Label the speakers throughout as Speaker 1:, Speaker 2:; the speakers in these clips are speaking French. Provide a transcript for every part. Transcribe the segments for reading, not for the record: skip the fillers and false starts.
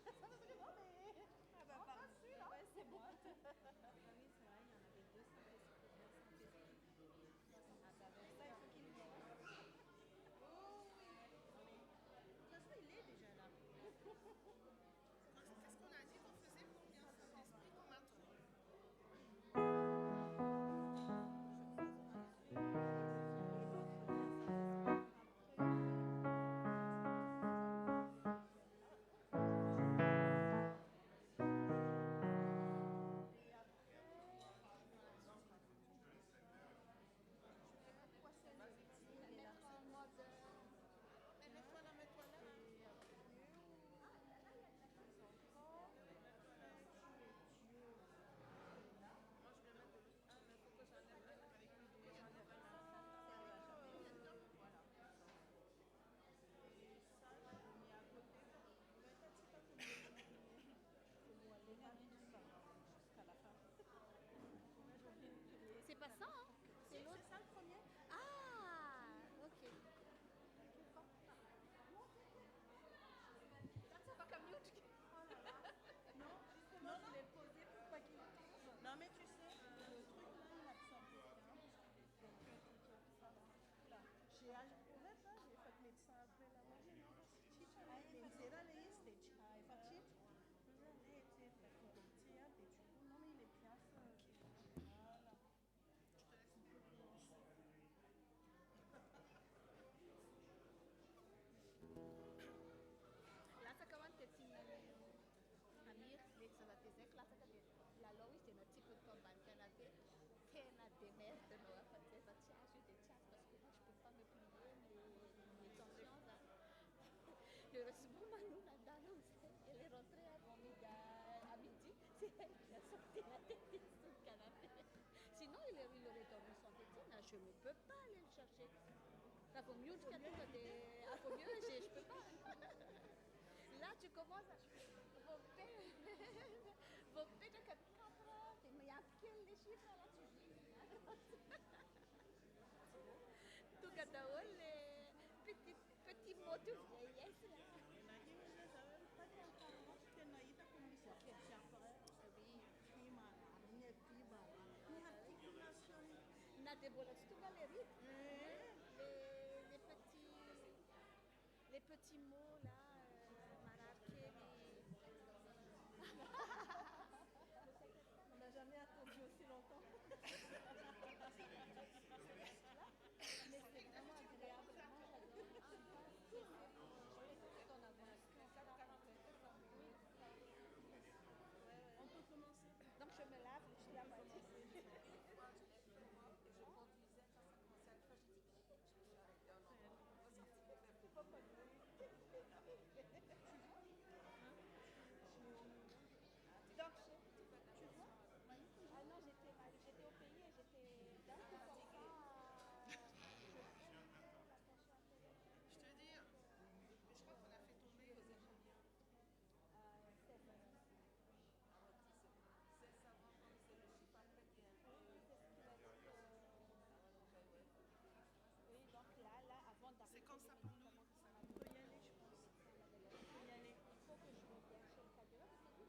Speaker 1: Ça veut dire, non, mais.
Speaker 2: Ah bah
Speaker 1: Non, pas
Speaker 2: pardon.
Speaker 1: celui-là.
Speaker 2: Ouais, c'est moi. Ah oui, c'est vrai, il y en avait deux Saint-Esprit. Ah bah ben ça, il faut qu'il vienne.
Speaker 1: Oh oui.
Speaker 2: Oui. De toute façon, il est déjà là.
Speaker 3: Qu'est-ce qu'on a dit qu'on faisait pour bien Saint-Esprit comme intro?
Speaker 2: Je faisais ensuite les filles pour bien Saint-Esprit. Après,
Speaker 1: Et après, quoi c'est le
Speaker 2: le
Speaker 1: petit là?
Speaker 2: mettre en mode.
Speaker 3: Mais mets-toi là, mets-toi là.
Speaker 1: Et après, les enfants, tu es Dieu.
Speaker 3: Moi, je vais mettre de l'autre. Ah, mais il faut que j'enlève un. Faut que j'enlève un là.
Speaker 2: Ça, elle va jamais
Speaker 3: Il y a
Speaker 2: venir.
Speaker 3: dedans?
Speaker 1: Voilà. Et ça, je le mets à côté. Peut-être c'est pas que je dois aller pas tout ça jusqu'à la fin. J'ai oublié de prier.
Speaker 2: C'est pas ça, hein?
Speaker 1: Si,
Speaker 2: C'est l'autre.
Speaker 1: c'est ça le premier.
Speaker 2: Ah, ok.
Speaker 1: T'inquiète pas. Non, t'inquiète.
Speaker 2: Ça va comme Yuki.
Speaker 1: Oh là là. Non, justement, je l'ai posé pour pas qu'il tombe. Non, mais tu sais, le truc là, il absorbe bien. Donc, ça va. Là, honnête, hein, j'ai fait médecin après la moitié. Mentira le este, hai facit? Non, mais il est bien ça. Voilà. On peut commencer.
Speaker 2: Laat ik want het zien Amir, weet ze wat hij zegt? Laat ik het la loi c'est notre type de tombe canapé. Qu'elle a des mères de Noël, parce que je déteste parce que moi je peux pas me plier mes tensions là. Heureusement Manu Nadal, elle est rentrée à midi, c'est elle qui a sorti la tête sur le canapé. Sinon il aurait dormi son petit, là je ne peux pas aller le chercher. Ça vaut mieux que tout il faut mieux, je peux pas. Là, tu commences à. Vou pedir que mais il y a quel chiffre là, tu dis. Tu as les petits mots de vieillesse là. Oui. On a des bolas, tu vois les rythmes, les petits mots là, marqués.
Speaker 1: On n'a jamais attendu aussi longtemps. Mais c'est vraiment agréable. Moi, on peut commencer.
Speaker 2: Donc je me lave, je suis la moitié.
Speaker 3: Une fois, je l'ai fait moi et je conduisais. Quand ça commençait à le faire, j'ai dit, je me suis arrêtée. Non, non, on va sortir pour faire pour moi.
Speaker 2: Donc,
Speaker 3: Tu vois?
Speaker 2: ah non, j'étais au pays et j'étais d'un coup comme ça.
Speaker 3: Je te dis, mais je crois qu'on a fait tomber. C'est savant comme c'est le chiffre après qui est un peu.
Speaker 2: Oui, donc là, avant d'arriver.
Speaker 3: C'est comme ça pour nous.
Speaker 1: On peut y aller, je pense. On peut y aller.
Speaker 2: Il faut que je revienne chez le cardiologue.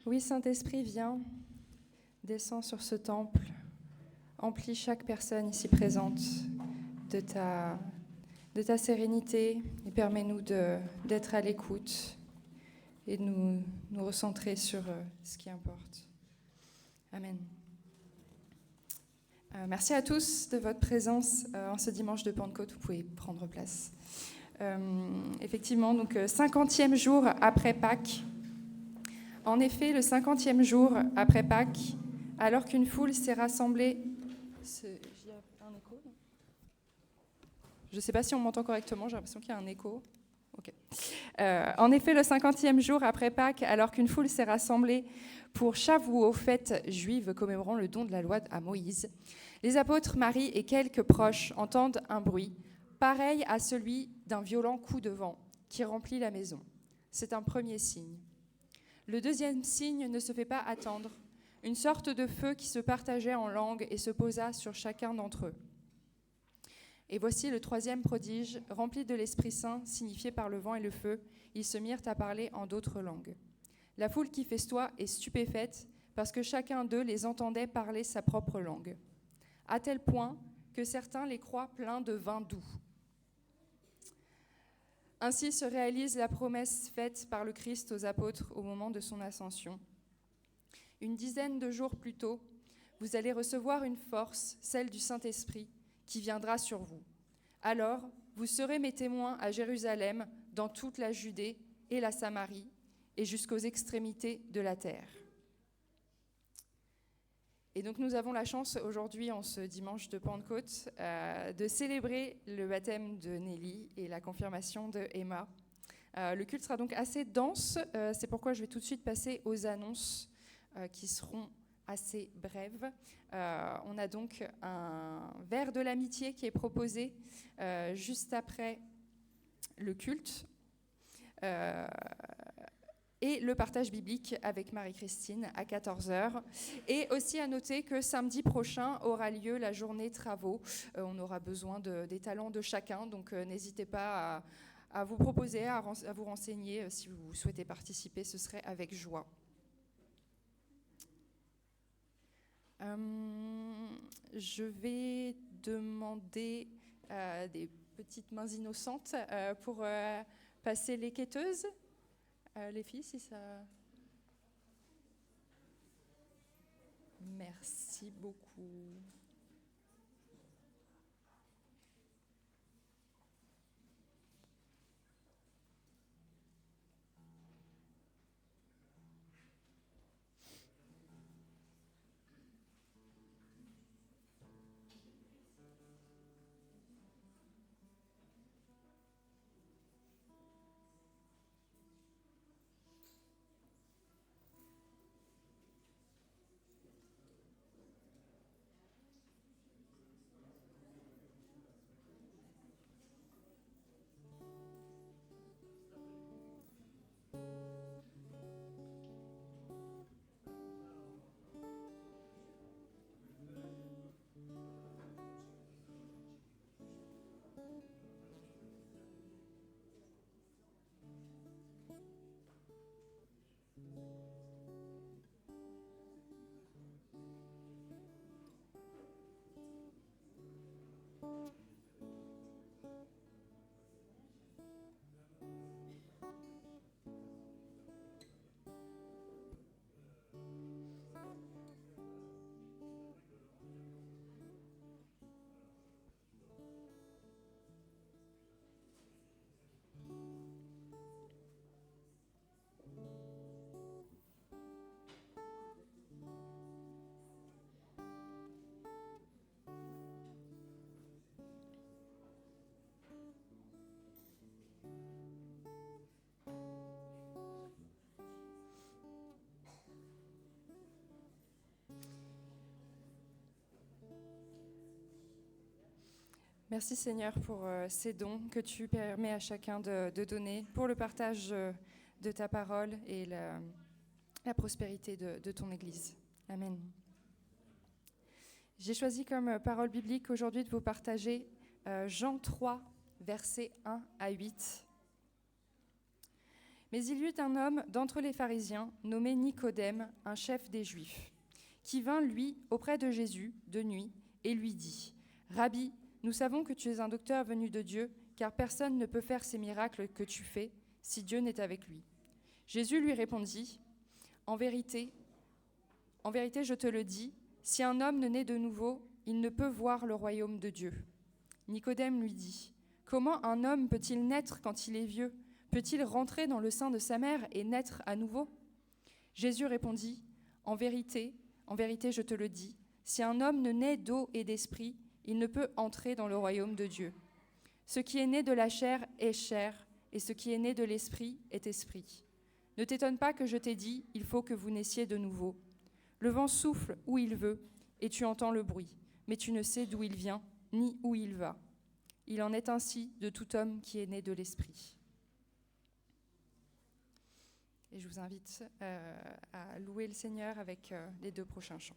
Speaker 4: Oui, Saint-Esprit, viens, descends sur ce temple, emplis chaque personne ici présente de ta sérénité et permets-nous d'être à l'écoute et de nous recentrer sur ce qui importe. Amen. Merci à tous de votre présence en ce dimanche de Pentecôte. Vous pouvez prendre place. Effectivement, donc 50e jour après Pâques. En effet, le 50e jour après Pâques, alors qu'une foule s'est rassemblée... Il y a un écho, non ? Je ne sais pas si on m'entend correctement, j'ai l'impression qu'il y a un écho. Okay. En effet, le 50e jour après Pâques, alors qu'une foule s'est rassemblée pour Shavuot, fête juive commémorant le don de la loi à Moïse, les apôtres Marie et quelques proches entendent un bruit, pareil à celui d'un violent coup de vent qui remplit la maison. C'est un premier signe. Le deuxième signe ne se fait pas attendre, une sorte de feu qui se partageait en langues et se posa sur chacun d'entre eux. Et voici le troisième prodige, rempli de l'Esprit Saint, signifié par le vent et le feu, ils se mirent à parler en d'autres langues. La foule qui festoie est stupéfaite parce que chacun d'eux les entendait parler sa propre langue, à tel point que certains les croient pleins de vin doux. Ainsi se réalise la promesse faite par le Christ aux apôtres au moment de son ascension. Une dizaine de jours plus tôt, vous allez recevoir une force, celle du Saint-Esprit, qui viendra sur vous. Alors, vous serez mes témoins à Jérusalem, dans toute la Judée et la Samarie, et jusqu'aux extrémités de la terre. Et donc nous avons la chance aujourd'hui, en ce dimanche de Pentecôte, de célébrer le baptême de Nelly et la confirmation de Emma. Le culte sera donc assez dense, c'est pourquoi je vais tout de suite passer aux annonces qui seront assez brèves. On a donc un verre de l'amitié qui est proposé juste après le culte. Et le partage biblique avec Marie-Christine à 14h. Et aussi à noter que samedi prochain aura lieu la journée travaux. On aura besoin des talents de chacun, donc n'hésitez pas à vous proposer, à vous renseigner si vous souhaitez participer, ce serait avec joie. Je vais demander des petites mains innocentes pour passer les quêteuses. Les filles, si ça... Merci beaucoup. Merci Seigneur pour ces dons que tu permets à chacun de donner, pour le partage de ta parole et la prospérité de ton Église. Amen. J'ai choisi comme parole biblique aujourd'hui de vous partager Jean 3, versets 1 à 8. Mais il y eut un homme d'entre les pharisiens, nommé Nicodème, un chef des Juifs, qui vint, lui, auprès de Jésus, de nuit, et lui dit, « Rabbi, nous savons que tu es un docteur venu de Dieu, car personne ne peut faire ces miracles que tu fais, si Dieu n'est avec lui. » Jésus lui répondit, « En vérité, je te le dis, si un homme ne naît de nouveau, il ne peut voir le royaume de Dieu. » Nicodème lui dit, « Comment un homme peut-il naître quand il est vieux ? Peut-il rentrer dans le sein de sa mère et naître à nouveau ?» Jésus répondit, « En vérité, je te le dis, si un homme ne naît d'eau et d'esprit, il ne peut entrer dans le royaume de Dieu. Ce qui est né de la chair est chair, et ce qui est né de l'esprit est esprit. Ne t'étonne pas que je t'ai dit, il faut que vous naissiez de nouveau. Le vent souffle où il veut, et tu entends le bruit, mais tu ne sais d'où il vient, ni où il va. Il en est ainsi de tout homme qui est né de l'esprit. » Et je vous invite à louer le Seigneur avec les 2 prochains chants.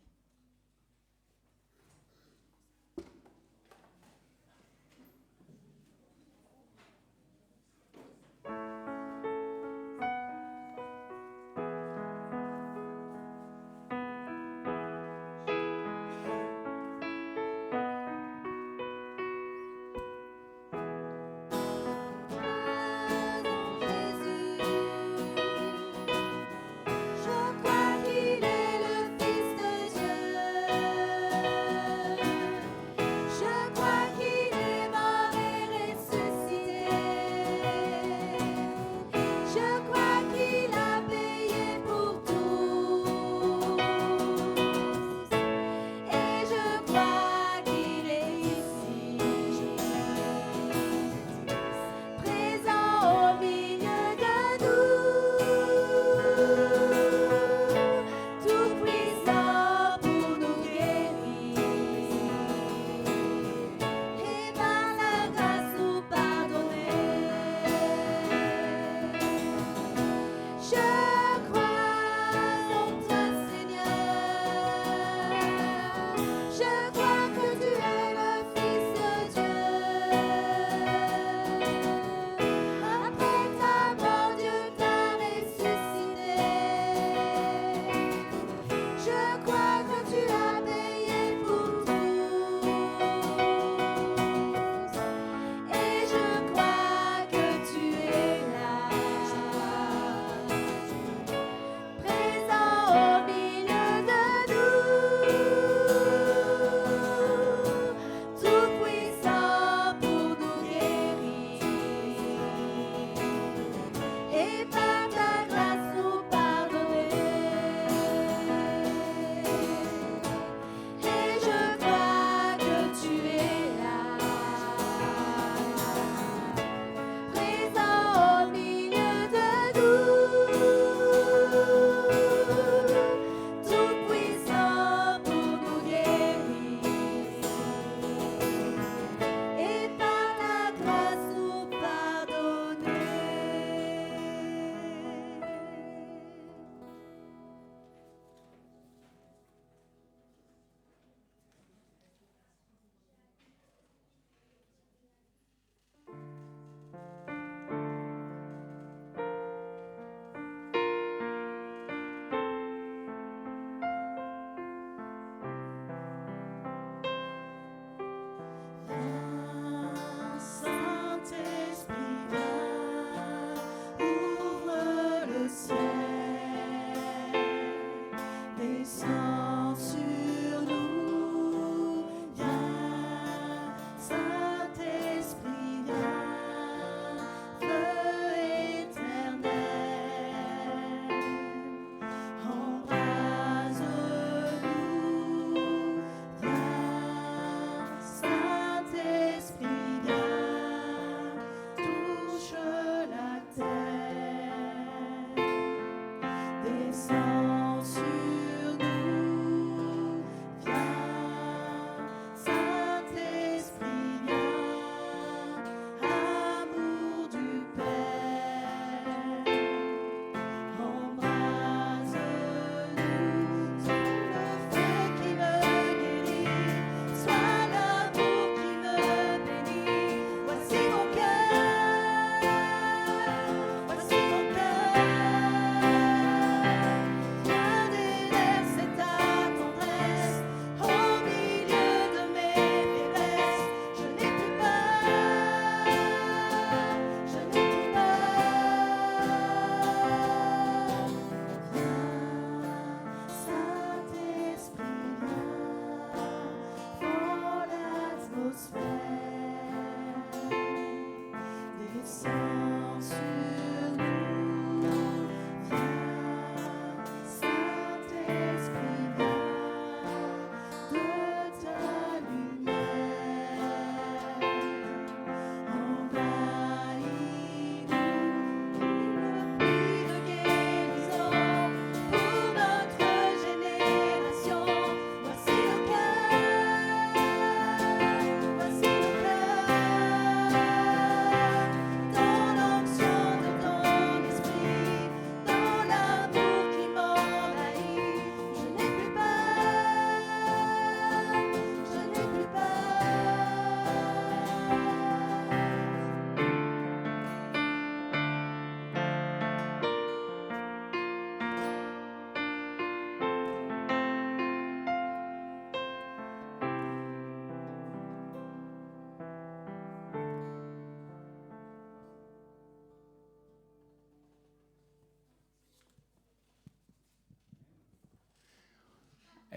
Speaker 5: Descends sur nous.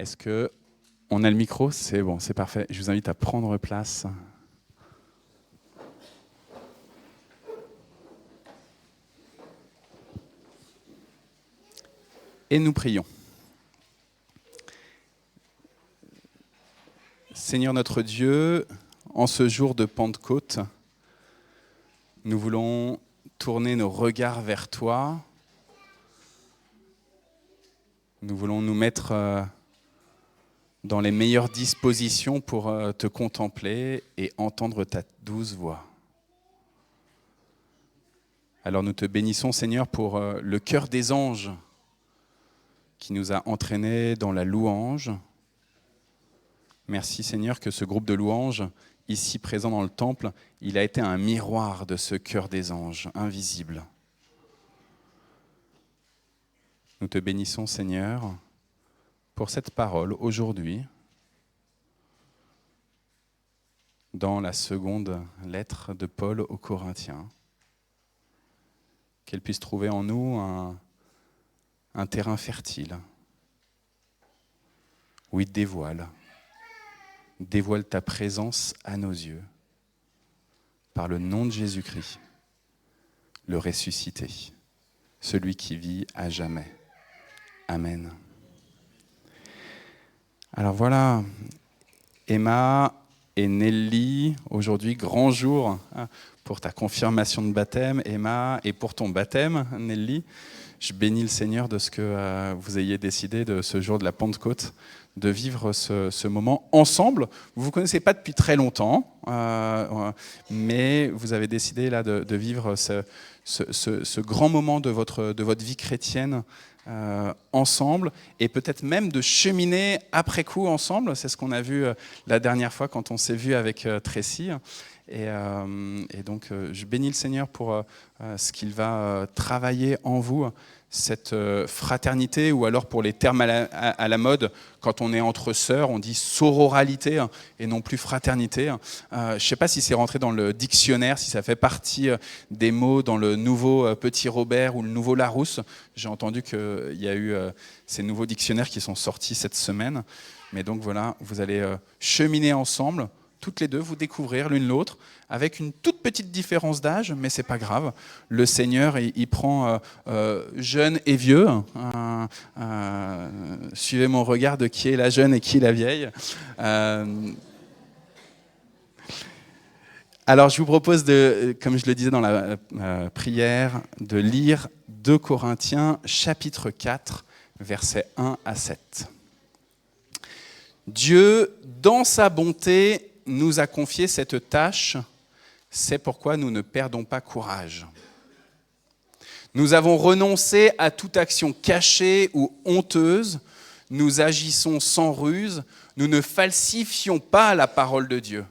Speaker 5: Est-ce qu'on a le micro? C'est bon, c'est parfait. Je vous invite à prendre place. Et nous prions. Seigneur notre Dieu, en ce jour de Pentecôte, nous voulons tourner nos regards vers toi. Nous voulons nous mettre dans les meilleures dispositions pour te contempler et entendre ta douce voix. Alors nous te bénissons, Seigneur, pour le chœur des anges qui nous a entraînés dans la louange. Merci, Seigneur, que ce groupe de louanges, ici présent dans le temple, il a été un miroir de ce chœur des anges, invisible. Nous te bénissons, Seigneur, pour cette parole aujourd'hui, dans la seconde lettre de Paul aux Corinthiens, qu'elle puisse trouver en nous un terrain fertile, où il dévoile ta présence à nos yeux, par le nom de Jésus-Christ, le ressuscité, celui qui vit à jamais. Amen. Alors voilà, Emma et Nelly, aujourd'hui, grand jour pour ta confirmation de baptême, Emma, et pour ton baptême, Nelly. Je bénis le Seigneur de ce que vous ayez décidé de ce jour de la Pentecôte, de vivre ce moment ensemble. Vous ne vous connaissez pas depuis très longtemps, mais vous avez décidé là de vivre ce grand moment de votre vie chrétienne ensemble, et peut-être même de cheminer après coup ensemble. C'est ce qu'on a vu la dernière fois quand on s'est vu avec Tracy. Et donc, je bénis le Seigneur pour ce qu'il va travailler en vous, cette fraternité, ou alors pour les termes à la mode, quand on est entre sœurs, on dit sororalité et non plus fraternité. Je ne sais pas si c'est rentré dans le dictionnaire, si ça fait partie des mots dans le nouveau Petit Robert ou le nouveau Larousse. J'ai entendu qu'il y a eu ces nouveaux dictionnaires qui sont sortis cette semaine. Mais donc voilà, vous allez cheminer ensemble, toutes les deux, vous découvrir l'une l'autre, avec une toute petite différence d'âge, mais c'est pas grave. Le Seigneur, il prend jeune et vieux. Suivez mon regard de qui est la jeune et qui est la vieille. Alors, je vous propose, comme je le disais dans la prière, de lire 2 Corinthiens, chapitre 4, versets 1 à 7. Dieu, dans sa bonté, nous a confié cette tâche, c'est pourquoi nous ne perdons pas courage. Nous avons renoncé à toute action cachée ou honteuse, nous agissons sans ruse, nous ne falsifions pas la parole de Dieu.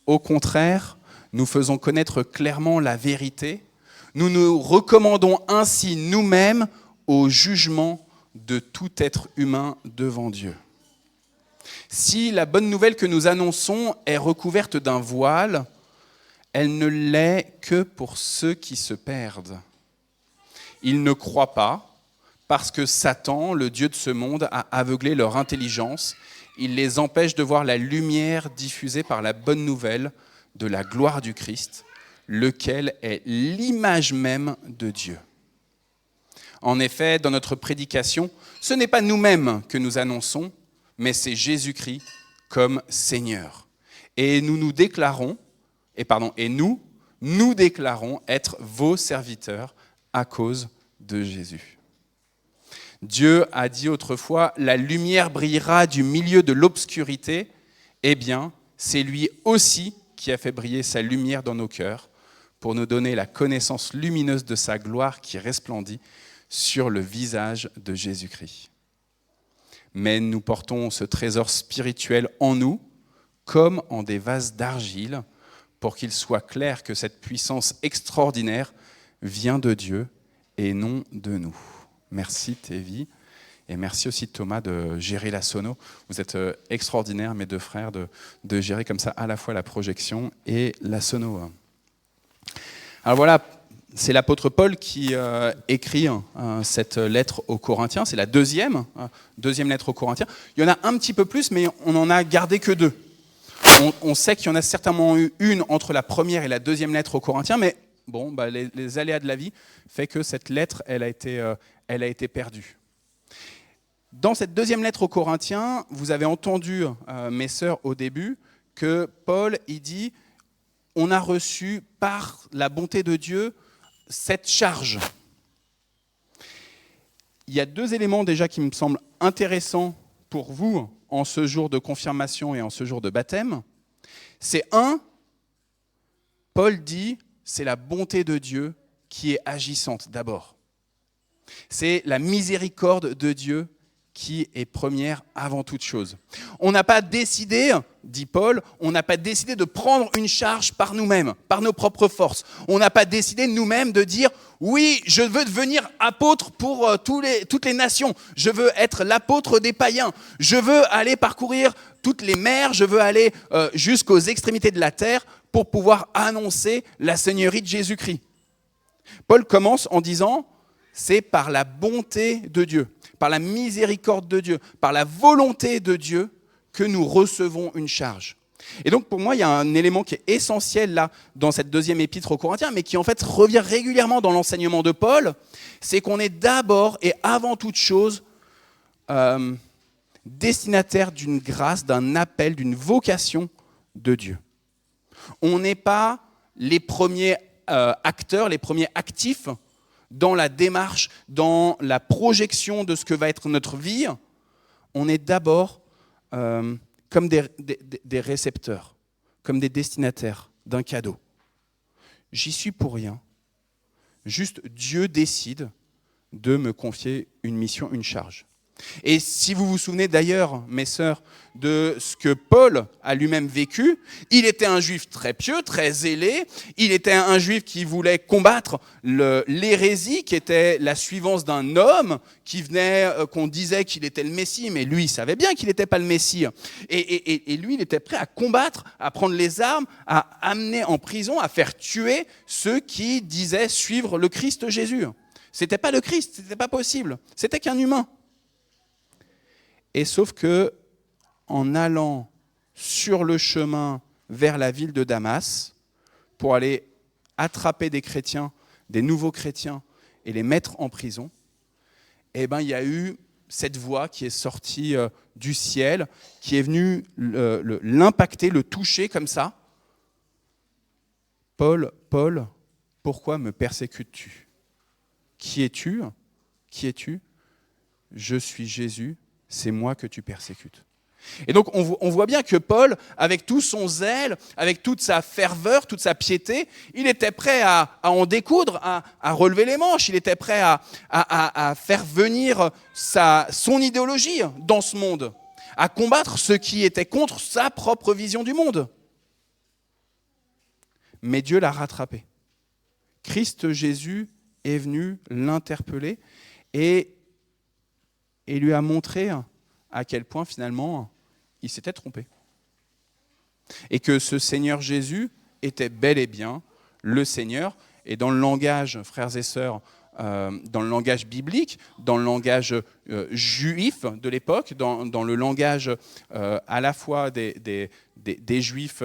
Speaker 5: Au contraire, nous faisons connaître clairement la vérité, nous nous recommandons ainsi nous-mêmes au jugement de tout être humain devant Dieu. Si la bonne nouvelle que nous annonçons est recouverte d'un voile, elle ne l'est que pour ceux qui se perdent. Ils ne croient pas parce que Satan, le dieu de ce monde, a aveuglé leur intelligence. Il les empêche de voir la lumière diffusée par la bonne nouvelle de la gloire du Christ, lequel est l'image même de Dieu. En effet, dans notre prédication, ce n'est pas nous-mêmes que nous annonçons, mais c'est Jésus-Christ comme Seigneur. Et nous déclarons être vos serviteurs à cause de Jésus. Dieu a dit autrefois, la lumière brillera du milieu de l'obscurité. Eh bien, c'est lui aussi qui a fait briller sa lumière dans nos cœurs pour nous donner la connaissance lumineuse de sa gloire qui resplendit sur le visage de Jésus-Christ. Mais nous portons ce trésor spirituel en nous, comme en des vases d'argile, pour qu'il soit clair que cette puissance extraordinaire vient de Dieu et non de nous. Merci Thévi, et merci aussi Thomas de gérer la sono. Vous êtes extraordinaires, mes deux frères, de gérer comme ça à la fois la projection et la sono. Alors voilà, c'est l'apôtre Paul qui écrit cette lettre aux Corinthiens. C'est la deuxième lettre aux Corinthiens. Il y en a un petit peu plus, mais on n'en a gardé que 2. On sait qu'il y en a certainement eu une entre la première et la deuxième lettre aux Corinthiens, mais bon, les aléas de la vie fait que cette lettre, elle a été perdue. Dans cette deuxième lettre aux Corinthiens, vous avez entendu, mes sœurs, au début, que Paul, il dit « On a reçu par la bonté de Dieu cette charge ». Il y a 2 éléments déjà qui me semblent intéressants pour vous en ce jour de confirmation et en ce jour de baptême. C'est Paul dit « C'est la bonté de Dieu qui est agissante d'abord ». C'est la miséricorde de Dieu qui est première avant toute chose. On n'a pas décidé, dit Paul, on n'a pas décidé de prendre une charge par nous-mêmes, par nos propres forces. On n'a pas décidé nous-mêmes de dire « Oui, je veux devenir apôtre pour toutes les nations. Je veux être l'apôtre des païens. Je veux aller parcourir toutes les mers. Je veux aller jusqu'aux extrémités de la terre pour pouvoir annoncer la seigneurie de Jésus-Christ. » Paul commence en disant « C'est par la bonté de Dieu, par la miséricorde de Dieu, par la volonté de Dieu que nous recevons une charge. » Et donc pour moi, il y a un élément qui est essentiel là dans cette deuxième épître aux Corinthiens, mais qui en fait revient régulièrement dans l'enseignement de Paul, c'est qu'on est d'abord et avant toute chose destinataire d'une grâce, d'un appel, d'une vocation de Dieu. On n'est pas les premiers acteurs, les premiers actifs dans la démarche, dans la projection de ce que va être notre vie. On est d'abord comme des récepteurs, comme des destinataires d'un cadeau. J'y suis pour rien. Juste Dieu décide de me confier une mission, une charge. Et si vous vous souvenez d'ailleurs, mes sœurs, de ce que Paul a lui-même vécu, il était un juif très pieux, très zélé, il était un juif qui voulait combattre l'hérésie, qui était la suivance d'un homme qui venait, qu'on disait qu'il était le Messie, mais lui, il savait bien qu'il n'était pas le Messie. Et lui, il était prêt à combattre, à prendre les armes, à amener en prison, à faire tuer ceux qui disaient suivre le Christ Jésus. C'était pas le Christ, c'était pas possible, c'était qu'un humain. Et sauf que, en allant sur le chemin vers la ville de Damas, pour aller attraper des chrétiens, des nouveaux chrétiens, et les mettre en prison, eh ben, il y a eu cette voix qui est sortie du ciel, qui est venue l'impacter, le toucher comme ça. Paul, Paul, pourquoi me persécutes-tu ? Qui es-tu ? Qui es-tu ? Je suis Jésus. C'est moi que tu persécutes. Et donc on voit bien que Paul, avec tout son zèle, avec toute sa ferveur, toute sa piété, il était prêt à en découdre, à relever les manches, il était prêt à faire venir son idéologie dans ce monde, à combattre ceux qui étaient contre sa propre vision du monde. Mais Dieu l'a rattrapé. Christ Jésus est venu l'interpeller et lui a montré à quel point finalement il s'était trompé. Et que ce Seigneur Jésus était bel et bien le Seigneur. Et dans le langage, frères et sœurs, dans le langage biblique, dans le langage juif de l'époque, dans le langage à la fois des juifs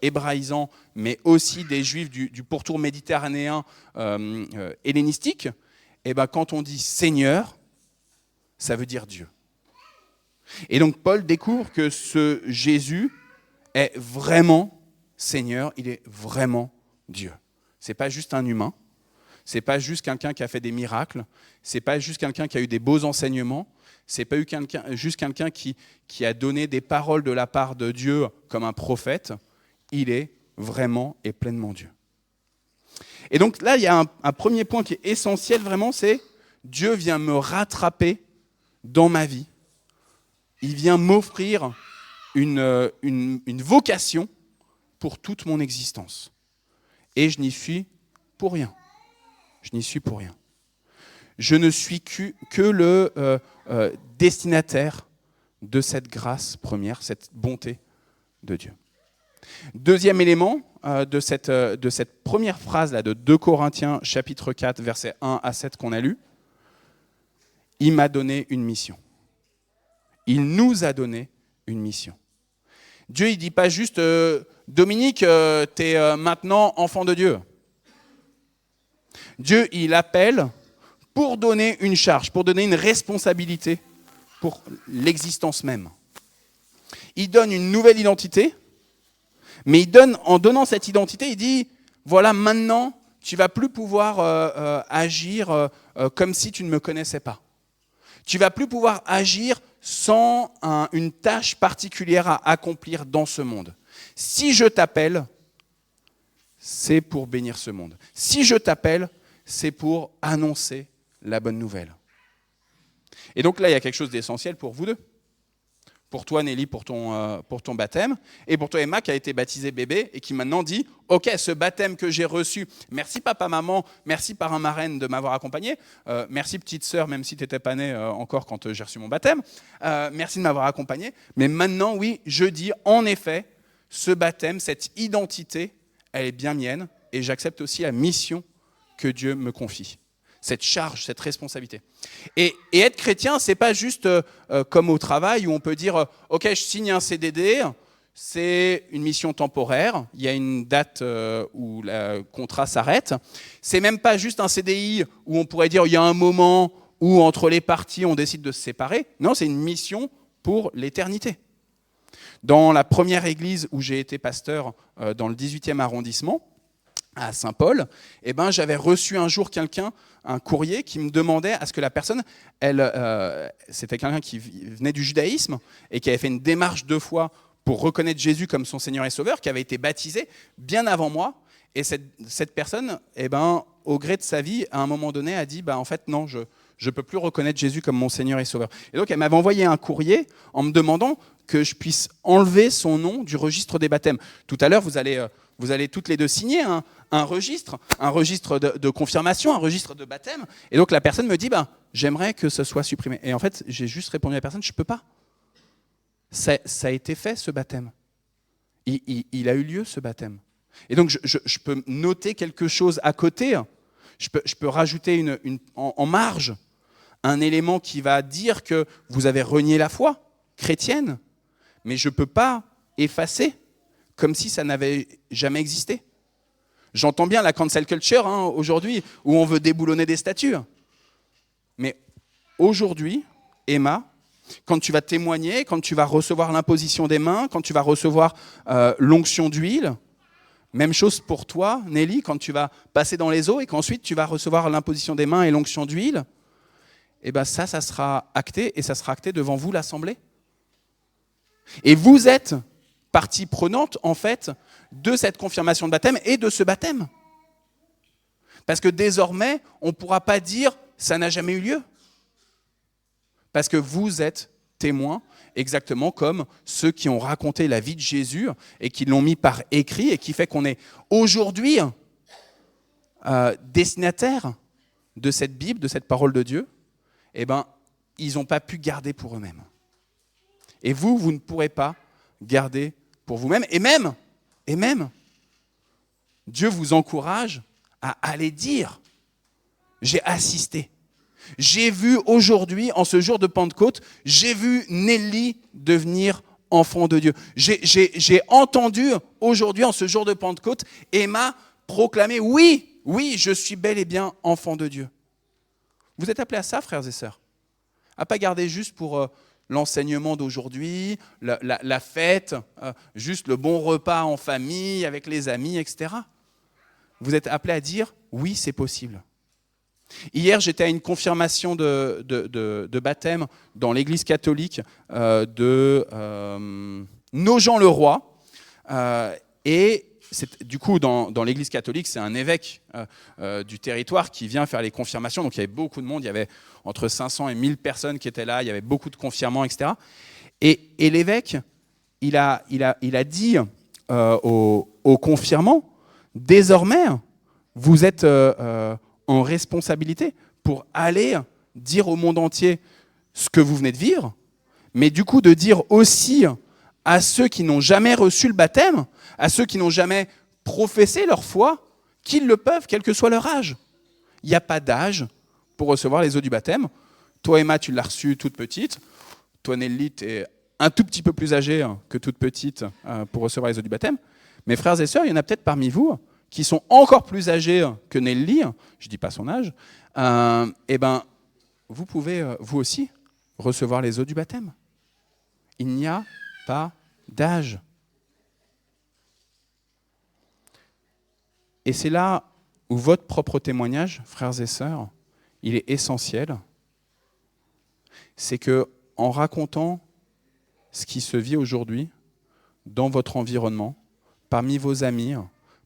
Speaker 5: hébraïsants, mais aussi des juifs du pourtour méditerranéen hellénistique, et ben quand on dit Seigneur, ça veut dire Dieu. Et donc Paul découvre que ce Jésus est vraiment Seigneur, il est vraiment Dieu. Ce n'est pas juste un humain, ce n'est pas juste quelqu'un qui a fait des miracles, ce n'est pas juste quelqu'un qui a eu des beaux enseignements, ce n'est pas juste quelqu'un qui a donné des paroles de la part de Dieu comme un prophète, il est vraiment et pleinement Dieu. Et donc là, il y a un premier point qui est essentiel vraiment, c'est Dieu vient me rattraper dans ma vie, il vient m'offrir une vocation pour toute mon existence. Et je n'y suis pour rien. Je n'y suis pour rien. Je ne suis que le destinataire de cette grâce première, cette bonté de Dieu. Deuxième élément de cette première phrase-là de 2 Corinthiens chapitre 4, versets 1 à 7 qu'on a lu, il m'a donné une mission. Il nous a donné une mission. Dieu, il ne dit pas juste « Dominique, tu es maintenant enfant de Dieu ». Dieu, il appelle pour donner une charge, pour donner une responsabilité pour l'existence même. Il donne une nouvelle identité, mais en donnant cette identité, il dit « Voilà, maintenant, tu ne vas plus pouvoir agir comme si tu ne me connaissais pas. Tu ne vas plus pouvoir agir sans une tâche particulière à accomplir dans ce monde. Si je t'appelle, c'est pour bénir ce monde. Si je t'appelle, c'est pour annoncer la bonne nouvelle. » Et donc là, il y a quelque chose d'essentiel pour vous deux. Pour toi, Nelly, pour ton baptême, et pour toi, Emma, qui a été baptisée bébé, et qui maintenant dit « Ok, ce baptême que j'ai reçu, merci papa, maman, merci parrain, marraine de m'avoir accompagné, merci petite sœur, même si tu n'étais pas née encore quand j'ai reçu mon baptême, merci de m'avoir accompagné, mais maintenant, oui, je dis, en effet, ce baptême, cette identité, elle est bien mienne, et j'accepte aussi la mission que Dieu me confie. Cette charge, cette responsabilité. Et être chrétien, ce n'est pas juste comme au travail où on peut dire « Ok, je signe un CDD, c'est une mission temporaire, il y a une date où le contrat s'arrête. » C'est même pas juste un CDI où on pourrait dire « Il y a un moment où entre les parties, on décide de se séparer. » Non, c'est une mission pour l'éternité. Dans la première église où j'ai été pasteur dans le 18e arrondissement, à Saint-Paul, j'avais reçu un jour un courrier qui me demandait à ce que la personne, c'était quelqu'un qui venait du judaïsme et qui avait fait une démarche 2 fois pour reconnaître Jésus comme son Seigneur et Sauveur, qui avait été baptisé bien avant moi. Et cette personne, au gré de sa vie, à un moment donné, a dit en fait non, je ne peux plus reconnaître Jésus comme mon Seigneur et Sauveur. Et donc elle m'avait envoyé un courrier en me demandant que je puisse enlever son nom du registre des baptêmes. Tout à l'heure, vous allez toutes les deux signer un registre de confirmation, un registre de baptême. Et donc la personne me dit, j'aimerais que ce soit supprimé. Et en fait, j'ai juste répondu à la personne, je ne peux pas. Ça a été fait, ce baptême. Il a eu lieu, ce baptême. Et donc je peux noter quelque chose à côté. Je peux rajouter en marge un élément qui va dire que vous avez renié la foi chrétienne, mais je ne peux pas effacer comme si ça n'avait jamais existé. J'entends bien la cancel culture aujourd'hui, où on veut déboulonner des statues. Mais aujourd'hui, Emma, quand tu vas témoigner, quand tu vas recevoir l'imposition des mains, quand tu vas recevoir l'onction d'huile, même chose pour toi, Nelly, quand tu vas passer dans les eaux et qu'ensuite tu vas recevoir l'imposition des mains et l'onction d'huile, ça sera acté, et ça sera acté devant vous, l'Assemblée. Et vous êtes partie prenante, en fait, de cette confirmation de baptême et de ce baptême. Parce que désormais, on ne pourra pas dire « ça n'a jamais eu lieu ». Parce que vous êtes témoins, exactement comme ceux qui ont raconté la vie de Jésus et qui l'ont mis par écrit, et qui fait qu'on est aujourd'hui destinataire de cette Bible, de cette parole de Dieu. Ils n'ont pas pu garder pour eux-mêmes. Et vous ne pourrez pas garder pour vous-même. Et même, Dieu vous encourage à aller dire « J'ai assisté. J'ai vu aujourd'hui, en ce jour de Pentecôte, j'ai vu Nelly devenir enfant de Dieu. J'ai entendu aujourd'hui, en ce jour de Pentecôte, Emma proclamer « Oui, je suis bel et bien enfant de Dieu. » Vous êtes appelés à ça, frères et sœurs. À pas garder juste pour l'enseignement d'aujourd'hui, la fête, juste le bon repas en famille, avec les amis, etc. Vous êtes appelés à dire « Oui, c'est possible. » Hier, j'étais à une confirmation de baptême dans l'église catholique de Nogent-le-Roi. Et du coup, dans l'église catholique, c'est un évêque du territoire qui vient faire les confirmations. Donc il y avait beaucoup de monde, il y avait entre 500 et 1000 personnes qui étaient là, il y avait beaucoup de confirmants, etc. Et l'évêque, il a dit aux confirmants, désormais, vous êtes en responsabilité pour aller dire au monde entier ce que vous venez de vivre, mais du coup de dire aussi à ceux qui n'ont jamais reçu le baptême, à ceux qui n'ont jamais professé leur foi, qu'ils le peuvent, quel que soit leur âge. Il n'y a pas d'âge pour recevoir les eaux du baptême. Toi, Emma, tu l'as reçue toute petite. Toi, Nelly, tu es un tout petit peu plus âgée que toute petite pour recevoir les eaux du baptême. Mes frères et sœurs, il y en a peut-être parmi vous qui sont encore plus âgés que Nelly, je ne dis pas son âge, vous pouvez, vous aussi, recevoir les eaux du baptême. Il n'y a pas d'âge. Et c'est là où votre propre témoignage, frères et sœurs, il est essentiel. C'est qu'en racontant ce qui se vit aujourd'hui dans votre environnement, parmi vos amis,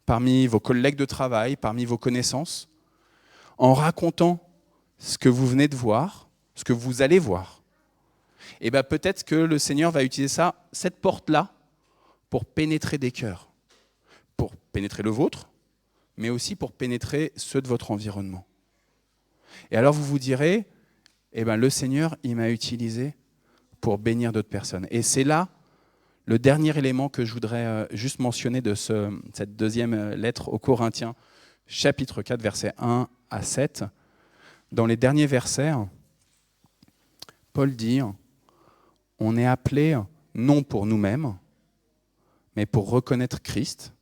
Speaker 5: parmi vos collègues de travail, parmi vos connaissances, en racontant ce que vous venez de voir, ce que vous allez voir, et peut-être que le Seigneur va utiliser cette porte-là, pour pénétrer des cœurs, pour pénétrer le vôtre, mais aussi pour pénétrer ceux de votre environnement. Et alors vous vous direz, le Seigneur, il m'a utilisé pour bénir d'autres personnes. Et c'est là le dernier élément que je voudrais juste mentionner de cette deuxième lettre aux Corinthiens, chapitre 4, versets 1 à 7. Dans les derniers versets, Paul dit, on est appelé non pour nous-mêmes, mais pour reconnaître Christ.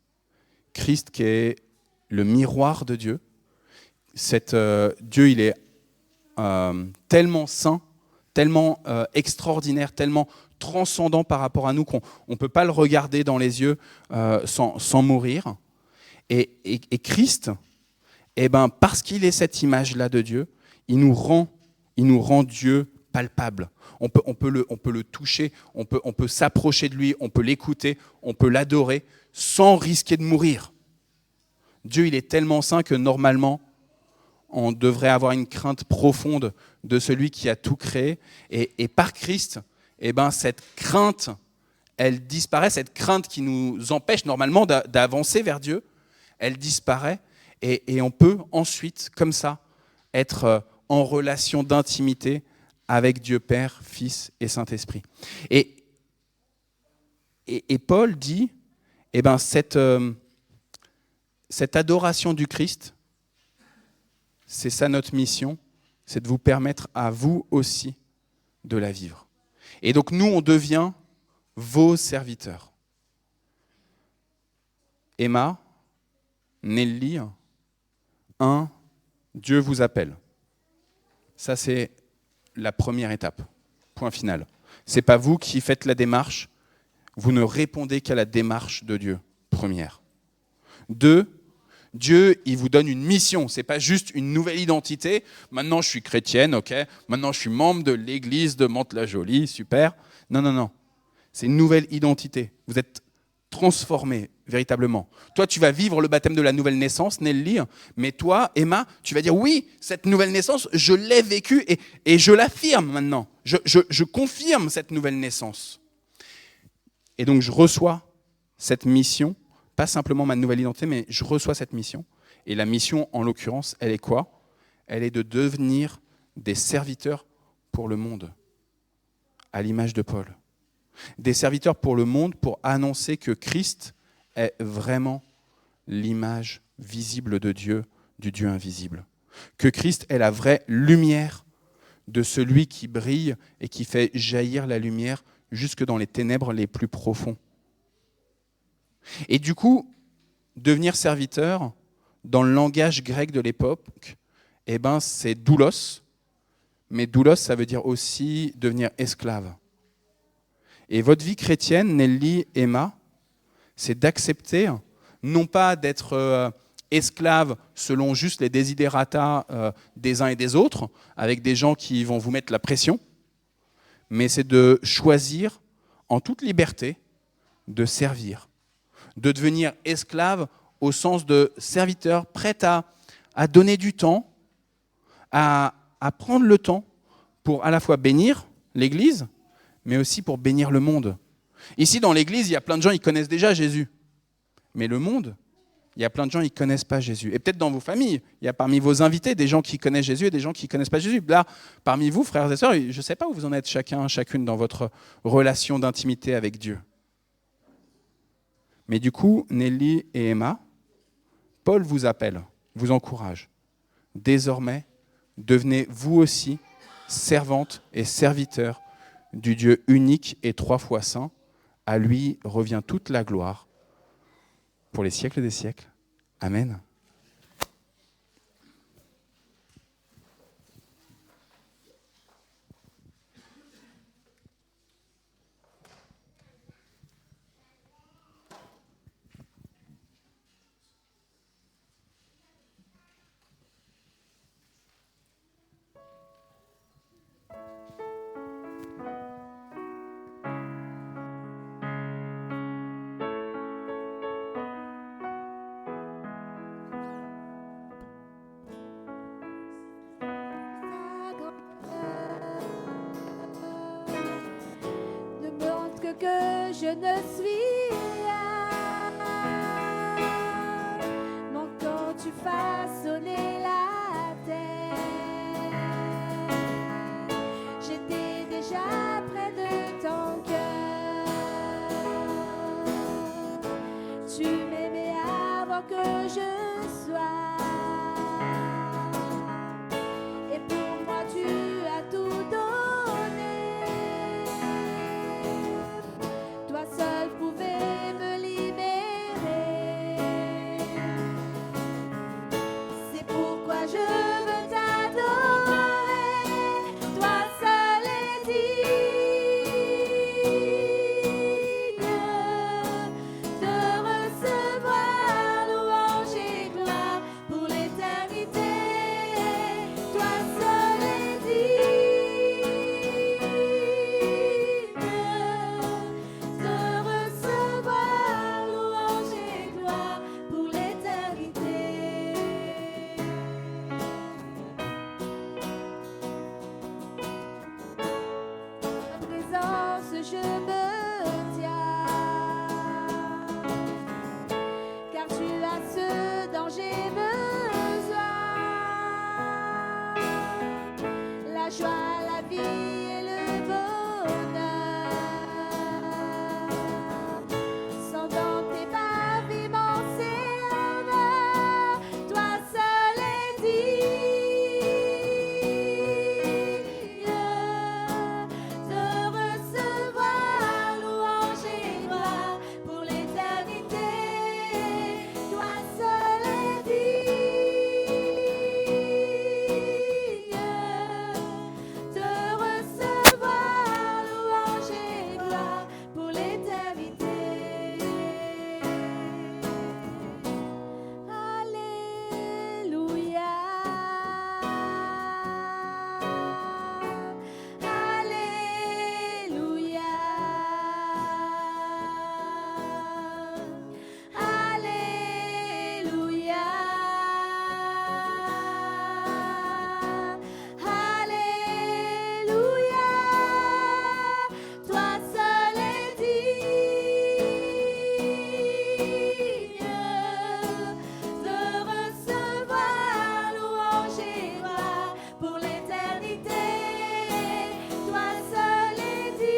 Speaker 5: Christ qui est le miroir de Dieu. Dieu, il est tellement saint, tellement extraordinaire, tellement transcendant par rapport à nous qu'on ne peut pas le regarder dans les yeux sans mourir. Et Christ, parce qu'il est cette image-là de Dieu, il nous rend Dieu palpable. On peut le toucher, on peut s'approcher de lui, on peut l'écouter, on peut l'adorer sans risquer de mourir. Dieu, il est tellement saint que normalement, on devrait avoir une crainte profonde de celui qui a tout créé. Et par Christ, cette crainte, elle disparaît, cette crainte qui nous empêche normalement d'avancer vers Dieu, elle disparaît. Et on peut ensuite, comme ça, être en relation d'intimité avec Dieu Père, Fils et Saint-Esprit. Et Paul dit, cette adoration du Christ, c'est ça notre mission, c'est de vous permettre à vous aussi de la vivre. Et donc nous, on devient vos serviteurs. Emma, Nelly, Dieu vous appelle. Ça, c'est la première étape. Point final. Ce n'est pas vous qui faites la démarche, vous ne répondez qu'à la démarche de Dieu, première. 2, Dieu, il vous donne une mission. Ce n'est pas juste une nouvelle identité. Maintenant, je suis chrétienne, ok. Maintenant, je suis membre de l'église de Mantes-la-Jolie, super. Non. C'est une nouvelle identité. Vous êtes transformé, véritablement. Toi, tu vas vivre le baptême de la nouvelle naissance, Nelly. Mais toi, Emma, tu vas dire, oui, cette nouvelle naissance, je l'ai vécue et je l'affirme maintenant. Je confirme cette nouvelle naissance. Et donc, je reçois cette mission. Pas simplement ma nouvelle identité, mais je reçois cette mission. Et la mission, en l'occurrence, elle est quoi ? Elle est de devenir des serviteurs pour le monde, à l'image de Paul. Des serviteurs pour le monde pour annoncer que Christ est vraiment l'image visible de Dieu, du Dieu invisible. Que Christ est la vraie lumière de celui qui brille et qui fait jaillir la lumière jusque dans les ténèbres les plus profonds. Et du coup, devenir serviteur, dans le langage grec de l'époque, c'est doulos. Mais doulos, ça veut dire aussi devenir esclave. Et votre vie chrétienne, Nelly, Emma, c'est d'accepter, non pas d'être esclave selon juste les desiderata des uns et des autres, avec des gens qui vont vous mettre la pression, mais c'est de choisir en toute liberté de servir. De devenir esclave au sens de serviteur, prêt à donner du temps, à prendre le temps pour à la fois bénir l'Église, mais aussi pour bénir le monde. Ici, dans l'Église, il y a plein de gens qui connaissent déjà Jésus. Mais le monde, il y a plein de gens qui ne connaissent pas Jésus. Et peut-être dans vos familles, il y a parmi vos invités des gens qui connaissent Jésus et des gens qui ne connaissent pas Jésus. Là, parmi vous, frères et sœurs, je ne sais pas où vous en êtes chacune dans votre relation d'intimité avec Dieu. Mais du coup, Nelly et Emma, Paul vous appelle, vous encourage. Désormais, devenez vous aussi servantes et serviteurs du Dieu unique et 3 fois saint. À lui revient toute la gloire pour les siècles des siècles. Amen.
Speaker 6: Ne me montre que je ne suis rien, mon quand tu façonnais la terre, j'étais déjà près de ton cœur. Tu m'aimais avant que je sois, et pour moi tu as tout donné. Toi seul pouvais me libérer. C'est pourquoi je veux t'adorer. Toi seul est digne de recevoir louange et gloire pour l'éternité. Toi seul est digne de recevoir louange et gloire pour l'éternité. En présence, je me tiens, car tu as ce dont j'ai besoin. La joie, la vie et le bonheur sont dans tes paviments serveurs. Toi seul est digne de recevoir louange et gloire pour l'éternité. Toi seul est digne de recevoir louange et gloire pour l'éternité. Alléluia. Alléluia. Alléluia. Alléluia. Toi seul est digne de recevoir louange et gloire pour l'éternité. Toi seul est digne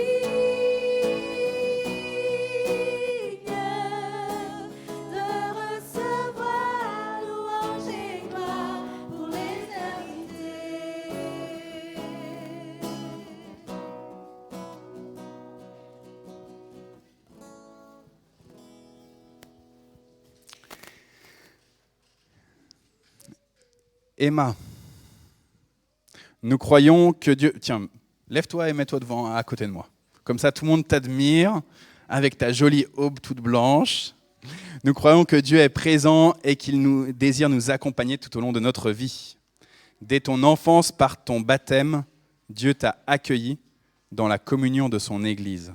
Speaker 6: de recevoir louange et gloire pour l'éternité.
Speaker 5: Emma, nous croyons que Dieu... Tiens, lève-toi et mets-toi devant, à côté de moi. Comme ça, tout le monde t'admire avec ta jolie aube toute blanche. Nous croyons que Dieu est présent et qu'il désire nous accompagner tout au long de notre vie. Dès ton enfance, par ton baptême, Dieu t'a accueilli dans la communion de son Église.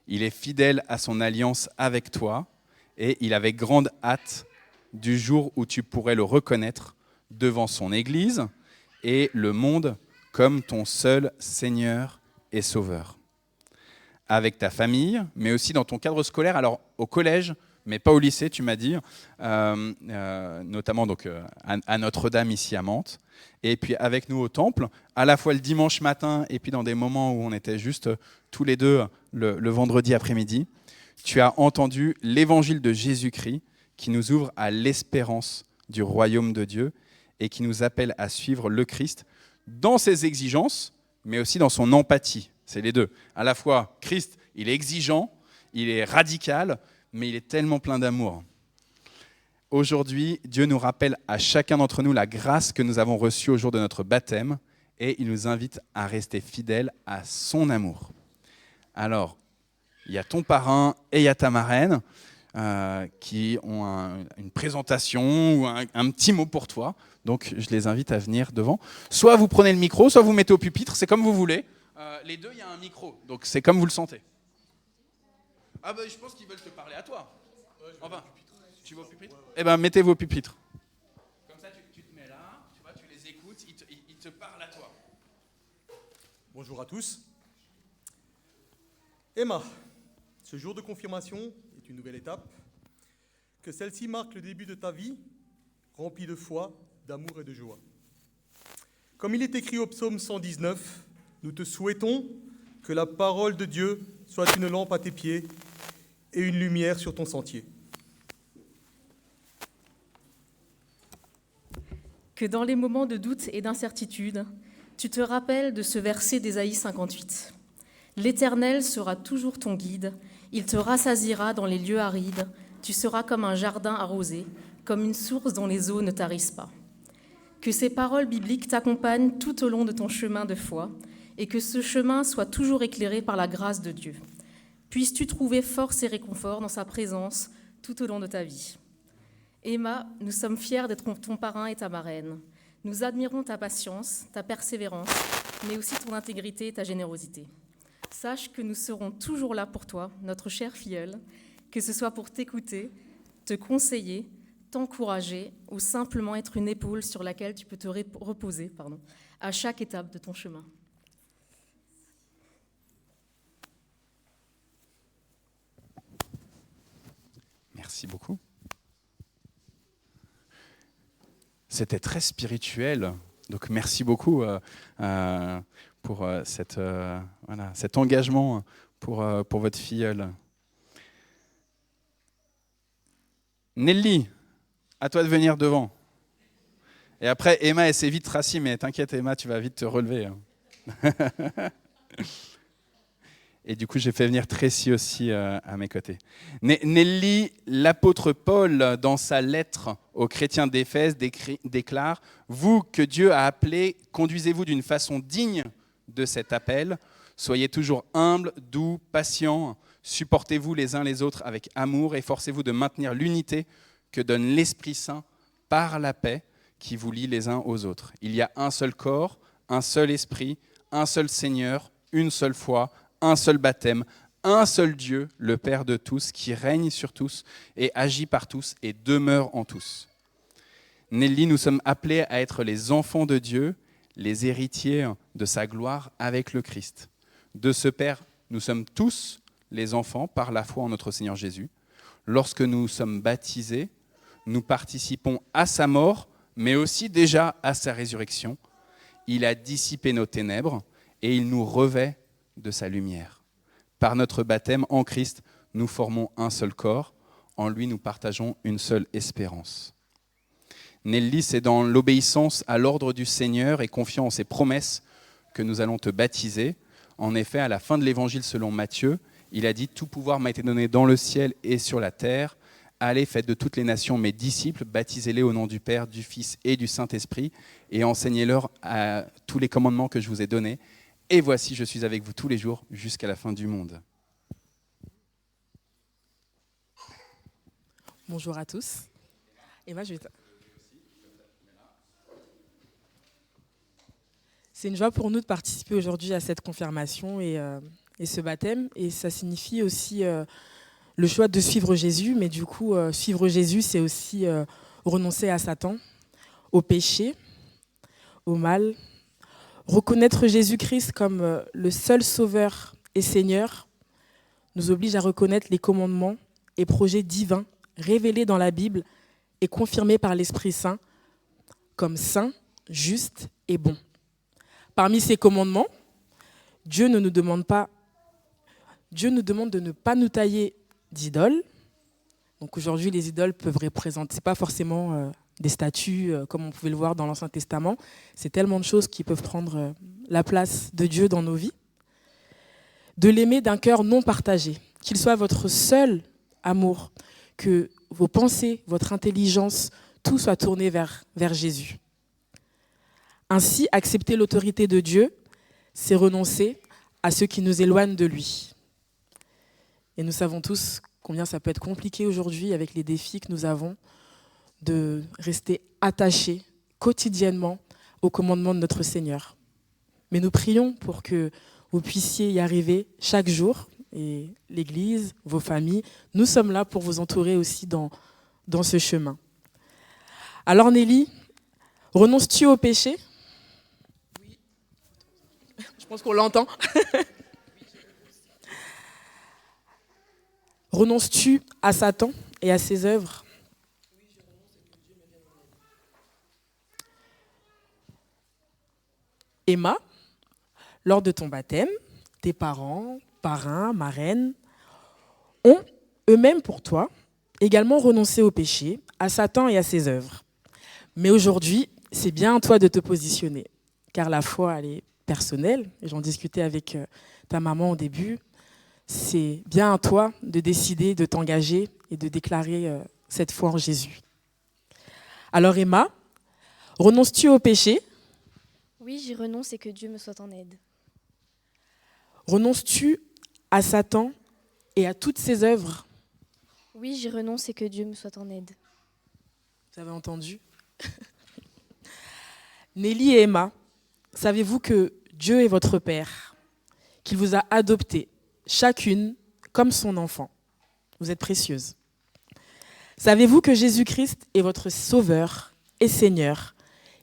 Speaker 5: Il est fidèle à son alliance avec toi et il avait grande hâte du jour où tu pourrais le reconnaître devant son Église et le monde comme ton seul Seigneur et Sauveur. Avec ta famille, mais aussi dans ton cadre scolaire, alors au collège, mais pas au lycée, tu m'as dit, notamment donc, à Notre-Dame ici à Mantes, et puis avec nous au temple, à la fois le dimanche matin et puis dans des moments où on était juste tous les deux le vendredi après-midi. Tu as entendu l'évangile de Jésus-Christ qui nous ouvre à l'espérance du royaume de Dieu et qui nous appelle à suivre le Christ dans ses exigences, mais aussi dans son empathie. C'est les deux. À la fois, Christ, il est exigeant, il est radical, mais il est tellement plein d'amour. Aujourd'hui, Dieu nous rappelle à chacun d'entre nous la grâce que nous avons reçue au jour de notre baptême et il nous invite à rester fidèles à son amour. Alors, il y a ton parrain et il y a ta marraine qui ont une présentation ou un petit mot pour toi. Donc, je les invite à venir devant. Soit vous prenez le micro, soit vous mettez au pupitre, c'est comme vous voulez. Les deux, il y a un micro, donc c'est comme vous le sentez. Ah ben, je pense qu'ils veulent te parler à toi. Enfin, tu vas au pupitre ? Eh ben, mettez vos pupitres. Comme ça, tu te mets là, tu vois, tu les écoutes, ils te parlent à toi.
Speaker 7: Bonjour à tous. Emma, ce jour de confirmation est une nouvelle étape. Que celle-ci marque le début de ta vie, remplie de foi, d'amour et de joie. Comme il est écrit au psaume 119, nous te souhaitons que la parole de Dieu soit une lampe à tes pieds et une lumière sur ton sentier.
Speaker 8: Que dans les moments de doute et d'incertitude, tu te rappelles de ce verset d'Ésaïe 58. L'Éternel sera toujours ton guide, il te rassasiera dans les lieux arides, tu seras comme un jardin arrosé, comme une source dont les eaux ne tarissent pas. Que ces paroles bibliques t'accompagnent tout au long de ton chemin de foi et que ce chemin soit toujours éclairé par la grâce de Dieu. Puisses-tu trouver force et réconfort dans sa présence tout au long de ta vie. Emma, nous sommes fiers d'être ton parrain et ta marraine. Nous admirons ta patience, ta persévérance, mais aussi ton intégrité et ta générosité. Sache que nous serons toujours là pour toi, notre chère filleule, que ce soit pour t'écouter, te conseiller, t'encourager ou simplement être une épaule sur laquelle tu peux te reposer à chaque étape de ton chemin.
Speaker 5: Merci beaucoup. C'était très spirituel, donc merci beaucoup pour cet engagement pour votre filleule. Nelly, à toi de venir devant. Et après, Emma, elle s'est vite rassis, mais t'inquiète Emma, tu vas vite te relever. Et du coup, j'ai fait venir Tracy aussi à mes côtés. Nelly, l'apôtre Paul, dans sa lettre aux chrétiens d'Éphèse, déclare « Vous que Dieu a appelés, conduisez-vous d'une façon digne de cet appel. Soyez toujours humbles, doux, patients. Supportez-vous les uns les autres avec amour. Efforcez-vous de maintenir l'unité que donne l'Esprit Saint par la paix qui vous lie les uns aux autres. Il y a un seul corps, un seul esprit, un seul Seigneur, une seule foi, un seul baptême, un seul Dieu, le Père de tous, qui règne sur tous et agit par tous et demeure en tous. » Nelly, nous sommes appelés à être les enfants de Dieu, les héritiers de sa gloire avec le Christ. De ce Père, nous sommes tous les enfants par la foi en notre Seigneur Jésus. Lorsque nous sommes baptisés, nous participons à sa mort, mais aussi déjà à sa résurrection. Il a dissipé nos ténèbres et il nous revêt de sa lumière. Par notre baptême en Christ, nous formons un seul corps. En lui, nous partageons une seule espérance. Nelly, c'est dans l'obéissance à l'ordre du Seigneur et confiant en ses promesses que nous allons te baptiser. En effet, à la fin de l'évangile selon Matthieu, il a dit « Tout pouvoir m'a été donné dans le ciel et sur la terre. Allez, faites de toutes les nations mes disciples, baptisez-les au nom du Père, du Fils et du Saint-Esprit et enseignez-leur à tous les commandements que je vous ai donnés. Et voici, je suis avec vous tous les jours jusqu'à la fin du monde. »
Speaker 9: Bonjour à tous. Emma, C'est une joie pour nous de participer aujourd'hui à cette confirmation et ce baptême. Et ça signifie aussi le choix de suivre Jésus. Mais du coup, suivre Jésus, c'est aussi renoncer à Satan, au péché, au mal. Reconnaître Jésus-Christ comme le seul Sauveur et Seigneur nous oblige à reconnaître les commandements et projets divins révélés dans la Bible et confirmés par l'Esprit Saint comme saints, justes et bons. Parmi ces Dieu nous demande de ne pas nous tailler d'idoles. Donc aujourd'hui, les idoles peuvent représenter, c'est pas forcément des statues comme on pouvait le voir dans l'Ancien Testament. C'est tellement de choses qui peuvent prendre la place de Dieu dans nos vies. De l'aimer d'un cœur non partagé, qu'il soit votre seul amour, que vos pensées, votre intelligence, tout soit tourné vers Jésus. Ainsi, accepter l'autorité de Dieu, c'est renoncer à ceux qui nous éloignent de lui. Et nous savons tous combien ça peut être compliqué aujourd'hui avec les défis que nous avons de rester attachés quotidiennement au commandement de notre Seigneur. Mais nous prions pour que vous puissiez y arriver chaque jour. Et l'Église, vos familles, nous sommes là pour vous entourer aussi dans ce chemin. Alors Nelly, renonces-tu au péché ? Oui. Je pense qu'on l'entend. Renonces-tu à Satan et à ses œuvres ? Emma, lors de ton baptême, tes parents, parrains, marraines, ont eux-mêmes pour toi également renoncé au péché, à Satan et à ses œuvres. Mais aujourd'hui, c'est bien à toi de te positionner, car la foi, elle est personnelle. J'en discutais avec ta maman au début. C'est bien à toi de décider de t'engager et de déclarer cette foi en Jésus. Alors Emma, renonces-tu au péché ?
Speaker 10: Oui, j'y renonce et que Dieu me soit en aide.
Speaker 9: Renonces-tu à Satan et à toutes ses œuvres ?
Speaker 10: Oui, j'y renonce et que Dieu me soit en aide.
Speaker 9: Vous avez entendu ? Nelly et Emma, savez-vous que Dieu est votre Père, qu'il vous a adopté chacune comme son enfant ? Vous êtes précieuses. Savez-vous que Jésus-Christ est votre Sauveur et Seigneur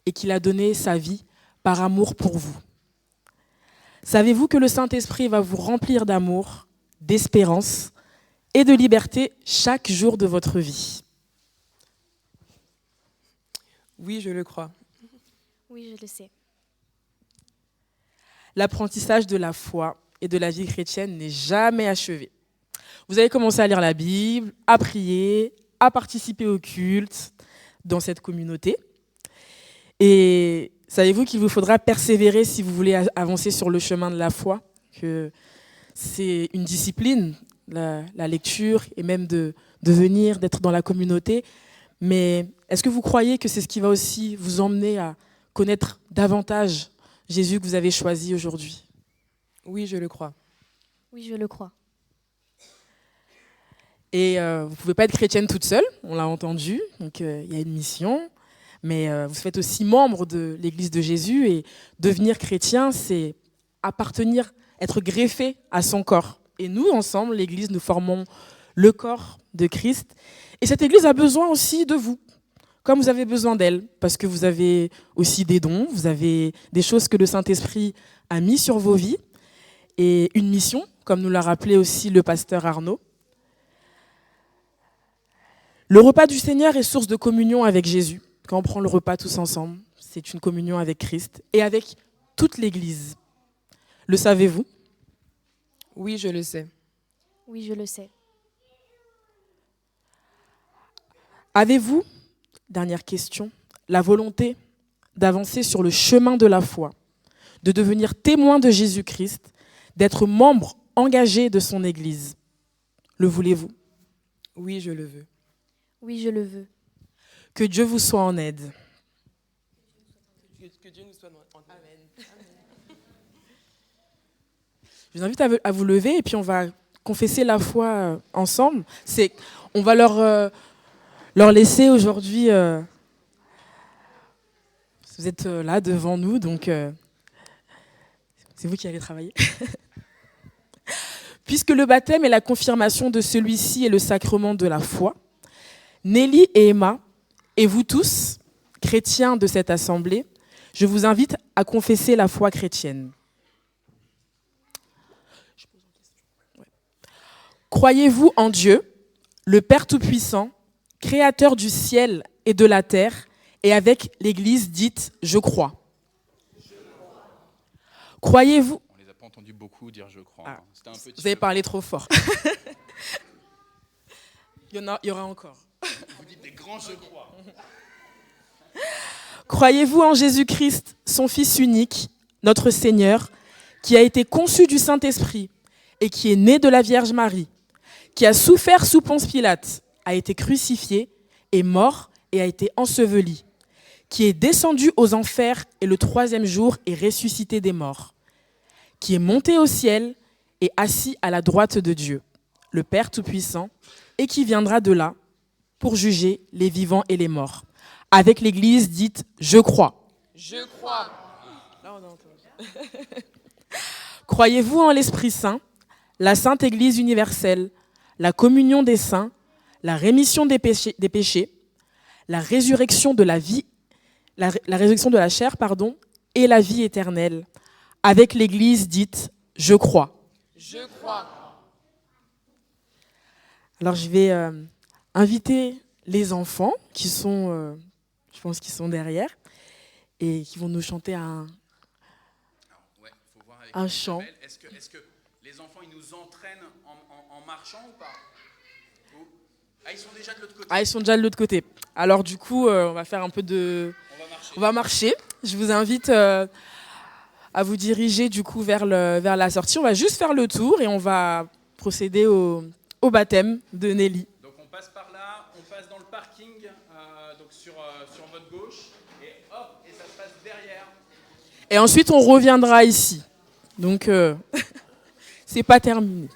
Speaker 9: et qu'il a donné sa vie par amour pour vous ? Savez-vous que le Saint-Esprit va vous remplir d'amour, d'espérance et de liberté chaque jour de votre vie ?
Speaker 11: Oui, je le crois.
Speaker 10: Oui, je le sais.
Speaker 9: L'apprentissage de la foi et de la vie chrétienne n'est jamais achevé. Vous avez commencé à lire la Bible, à prier, à participer au culte dans cette communauté. Et savez-vous qu'il vous faudra persévérer si vous voulez avancer sur le chemin de la foi, que c'est une discipline, la lecture, et même de venir, d'être dans la communauté. Mais est-ce que vous croyez que c'est ce qui va aussi vous emmener à connaître davantage Jésus que vous avez choisi aujourd'hui ?
Speaker 11: Oui, je le crois.
Speaker 10: Oui, je le crois.
Speaker 9: Et vous ne pouvez pas être chrétienne toute seule, on l'a entendu, donc il y a une mission. Mais vous faites aussi membre de l'Église de Jésus et devenir chrétien, c'est appartenir, être greffé à son corps. Et nous, ensemble, l'Église, nous formons le corps de Christ. Et cette Église a besoin aussi de vous, comme vous avez besoin d'elle, parce que vous avez aussi des dons, vous avez des choses que le Saint-Esprit a mis sur vos vies, et une mission, comme nous l'a rappelé aussi le pasteur Arnaud. Le repas du Seigneur est source de communion avec Jésus. Quand on prend le repas tous ensemble, c'est une communion avec Christ et avec toute l'Église. Le savez-vous ?
Speaker 11: Oui, je le sais.
Speaker 10: Oui, je le sais.
Speaker 9: Avez-vous, dernière question, la volonté d'avancer sur le chemin de la foi, de devenir témoin de Jésus-Christ, d'être membre engagé de son Église ? Le voulez-vous ?
Speaker 11: Oui, je le veux.
Speaker 10: Oui, je le veux.
Speaker 9: Que Dieu vous soit en aide.
Speaker 11: Que Dieu nous soit en aide. Amen.
Speaker 9: Je vous invite à vous lever et puis on va confesser la foi ensemble. On va leur laisser aujourd'hui... vous êtes là devant nous, donc c'est vous qui allez travailler. Puisque le baptême est la confirmation de celui-ci et le sacrement de la foi, Nelly et Emma, et vous tous, chrétiens de cette assemblée, je vous invite à confesser la foi chrétienne. Croyez-vous en Dieu, le Père Tout-Puissant, Créateur du ciel et de la terre, et avec l'Église dite « Je crois ». Croyez-vous...
Speaker 5: On ne les a pas entendus beaucoup dire « Je crois ».
Speaker 9: Ah, vous avez parlé trop fort. Il y aura encore.
Speaker 5: Vous dites des grands je crois.
Speaker 9: Croyez-vous en Jésus-Christ, son Fils unique, notre Seigneur, qui a été conçu du Saint-Esprit et qui est né de la Vierge Marie, qui a souffert sous Ponce Pilate, a été crucifié, est mort et a été enseveli, qui est descendu aux enfers et le 3e jour est ressuscité des morts, qui est monté au ciel et assis à la droite de Dieu, le Père Tout-Puissant, et qui viendra de là pour juger les vivants et les morts. Avec l'Église dite « Je crois ».
Speaker 11: Je crois.
Speaker 9: Là, on entend. Croyez-vous en l'Esprit Saint, la Sainte Église universelle, la communion des saints, la rémission des péchés, la résurrection de la vie, la résurrection de la chair, et la vie éternelle. Avec l'Église dite « Je crois ».
Speaker 11: Je crois.
Speaker 9: Alors je vais inviter les enfants qui sont, je pense qu'ils sont derrière, et qui vont nous chanter un chant.
Speaker 5: Est-ce que les enfants ils nous entraînent en marchant ou pas? Ah, ils sont déjà de l'autre côté.
Speaker 9: Ah, ils sont déjà de l'autre côté. Alors du coup, on va faire un peu de... On va marcher. Je vous invite à vous diriger du coup vers la sortie. On va juste faire le tour et on va procéder au baptême de Nelly.
Speaker 5: Donc on passe par là, on passe dans le parking, donc sur votre gauche, et hop, et ça se passe derrière.
Speaker 9: Et ensuite, on reviendra ici. Donc, c'est pas terminé.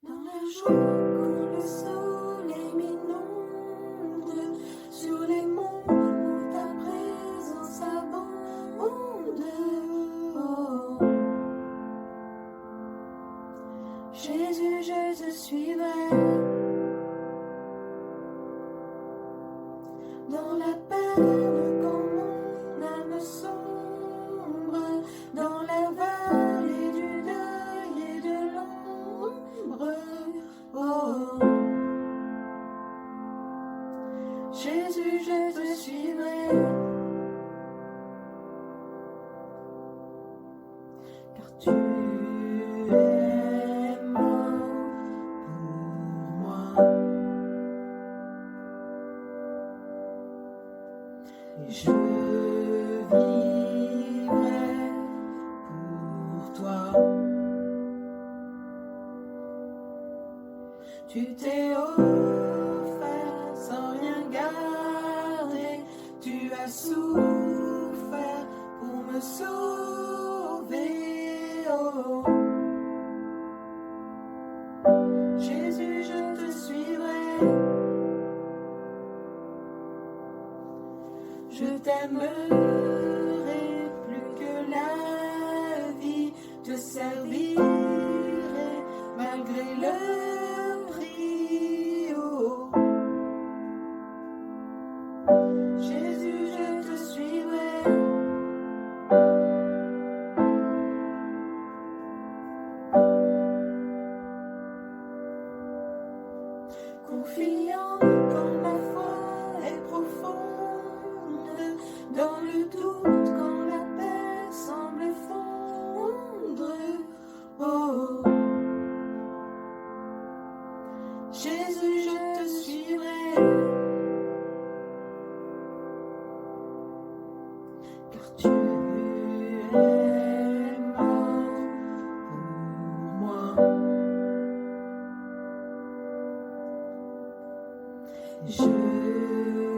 Speaker 6: Dans le jour où le soleil m'inonde, sur les monts où ta présence abonde, oh. Jésus, je te suivrai. Dans la peine quand mon âme sombre, dans la vallée du deuil et de l'ombre, oh. Jésus, je te suivrai. Car tu es mort pour moi. Et je vivrai pour toi. Tu t'es offert sans rien garder. Tu as souffert pour me sauver. Oh. Jésus, je te suivrai. Je t'aimerai plus que la vie, te servirai malgré le prix. Oh.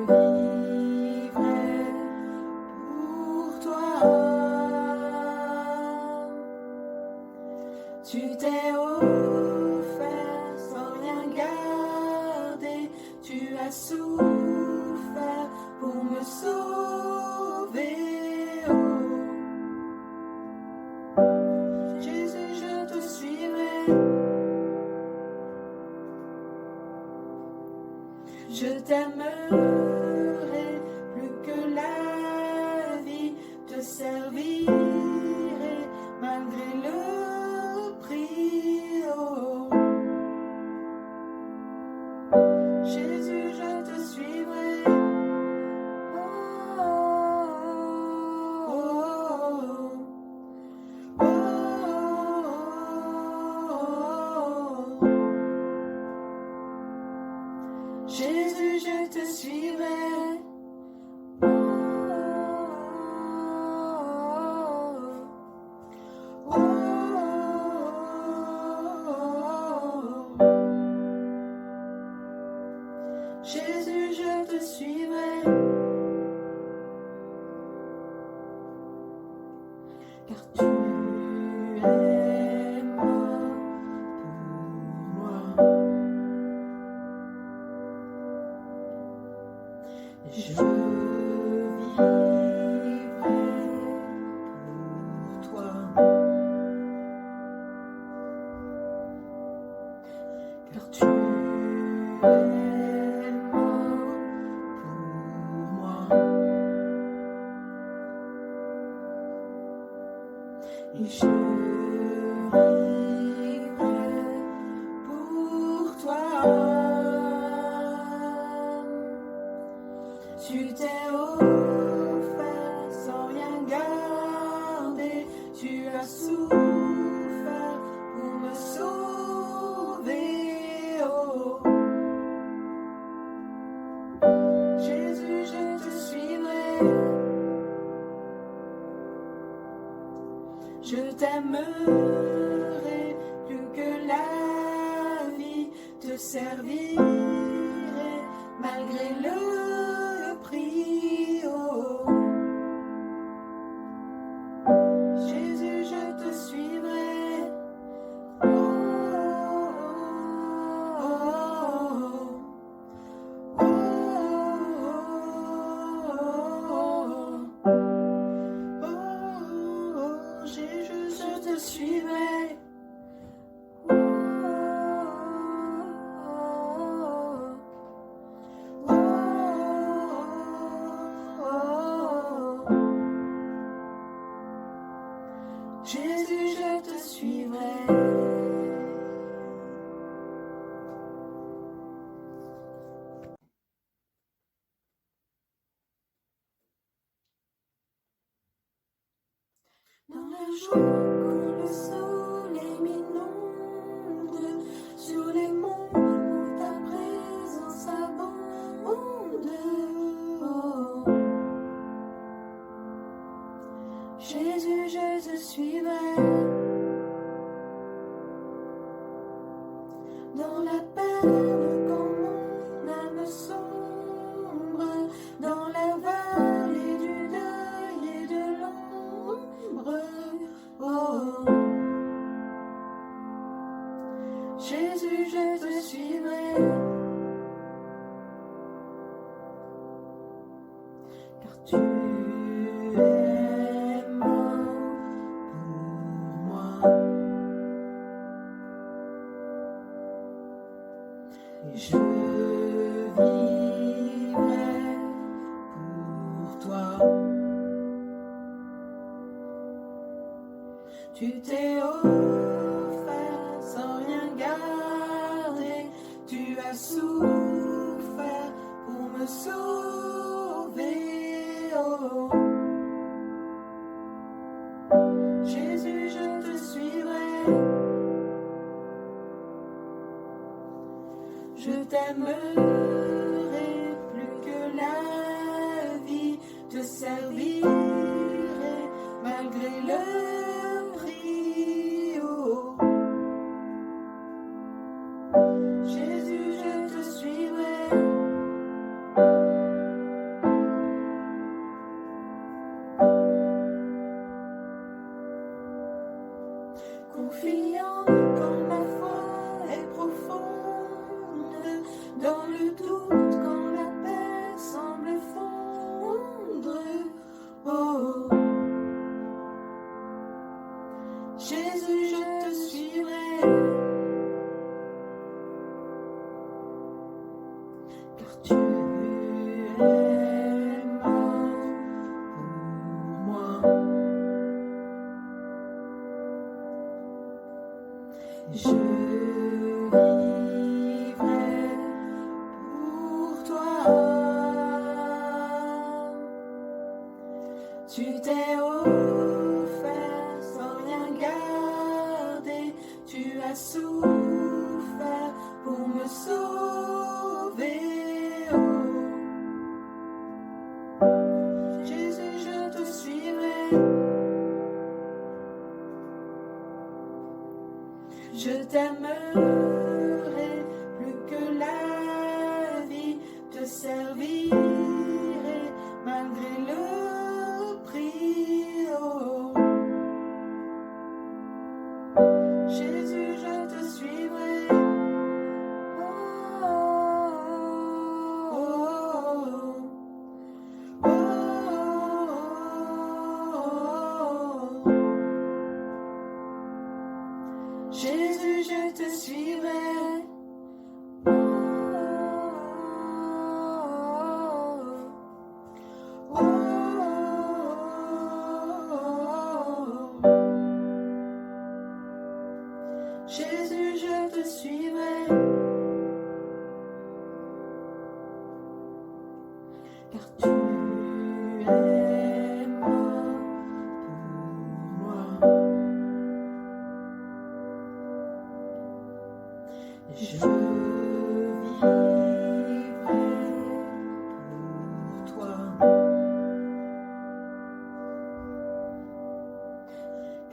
Speaker 6: vivrai pour toi. Tu t'es offert sans rien garder, tu as souffert pour me sauver. Oh. Jésus, je te suivrai. Je t'aimerai plus que la vie, te servirai malgré le prix. Oh. Jésus, je te suivrai. Oh, oh, oh, oh, oh, oh. Jésus, je te suivrai. Oh, oh, oh, oh. Jésus, je te suivrai. Car tu es mort pour moi. Je vivrai pour toi. Car tu es mort pour moi. Et je vivrai pour toi. Tu t'es offert sans rien garder, tu as souffert pour me sauver. Oh. Jésus, je te suivrai. Je t'aimerai plus que la vie, te servirai malgré le prix. Oh. Jésus, je te suivrai. Oh, oh, oh, oh, oh, oh. Jésus, je te suivrai. Jésus, je te suivrai. Dans le jour où le soleil m'inonde, sur les monts où ta présence abonde. Oh. Jésus, je te suivrai. Dans la peine quand mon âme sombre, dans la vallée du deuil et de l'ombre. Oh. Jésus, je te suivrai. Car tu es mort pour moi. Et je vivrai pour toi. Tu t'es offert sans rien garder, tu as souffert pour me sauver. Oh. Jésus, je te suivrai. Je t'aimerai plus que la vie, te servirai malgré le prix. Oh. Jésus, je te suivrai. Tu t'es offert sans rien garder, tu as souffert pour me sauver. Oh. Jésus, je te suivrai. Je t'aimerai plus que la vie, te servirai malgré le prix. Oh. Jésus, je te suivrai. Oh, oh, oh, oh, oh. Jésus, je te suivrai. Oh, oh, oh. Jésus, je te suivrai. Car tu es mort pour moi. Je vivrai pour toi.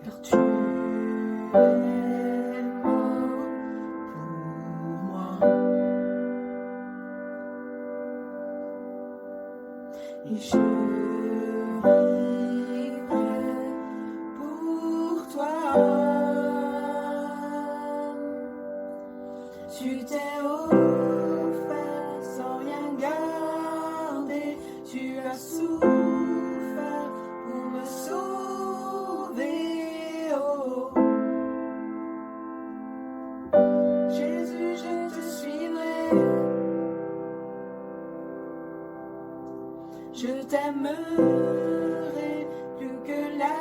Speaker 6: Car tu es mort pour moi. Et je vivrai pour toi. Tu t'es offert sans rien garder, tu as souffert pour me sauver. Oh. Jésus, je te suivrai. Je t'aimerai plus que la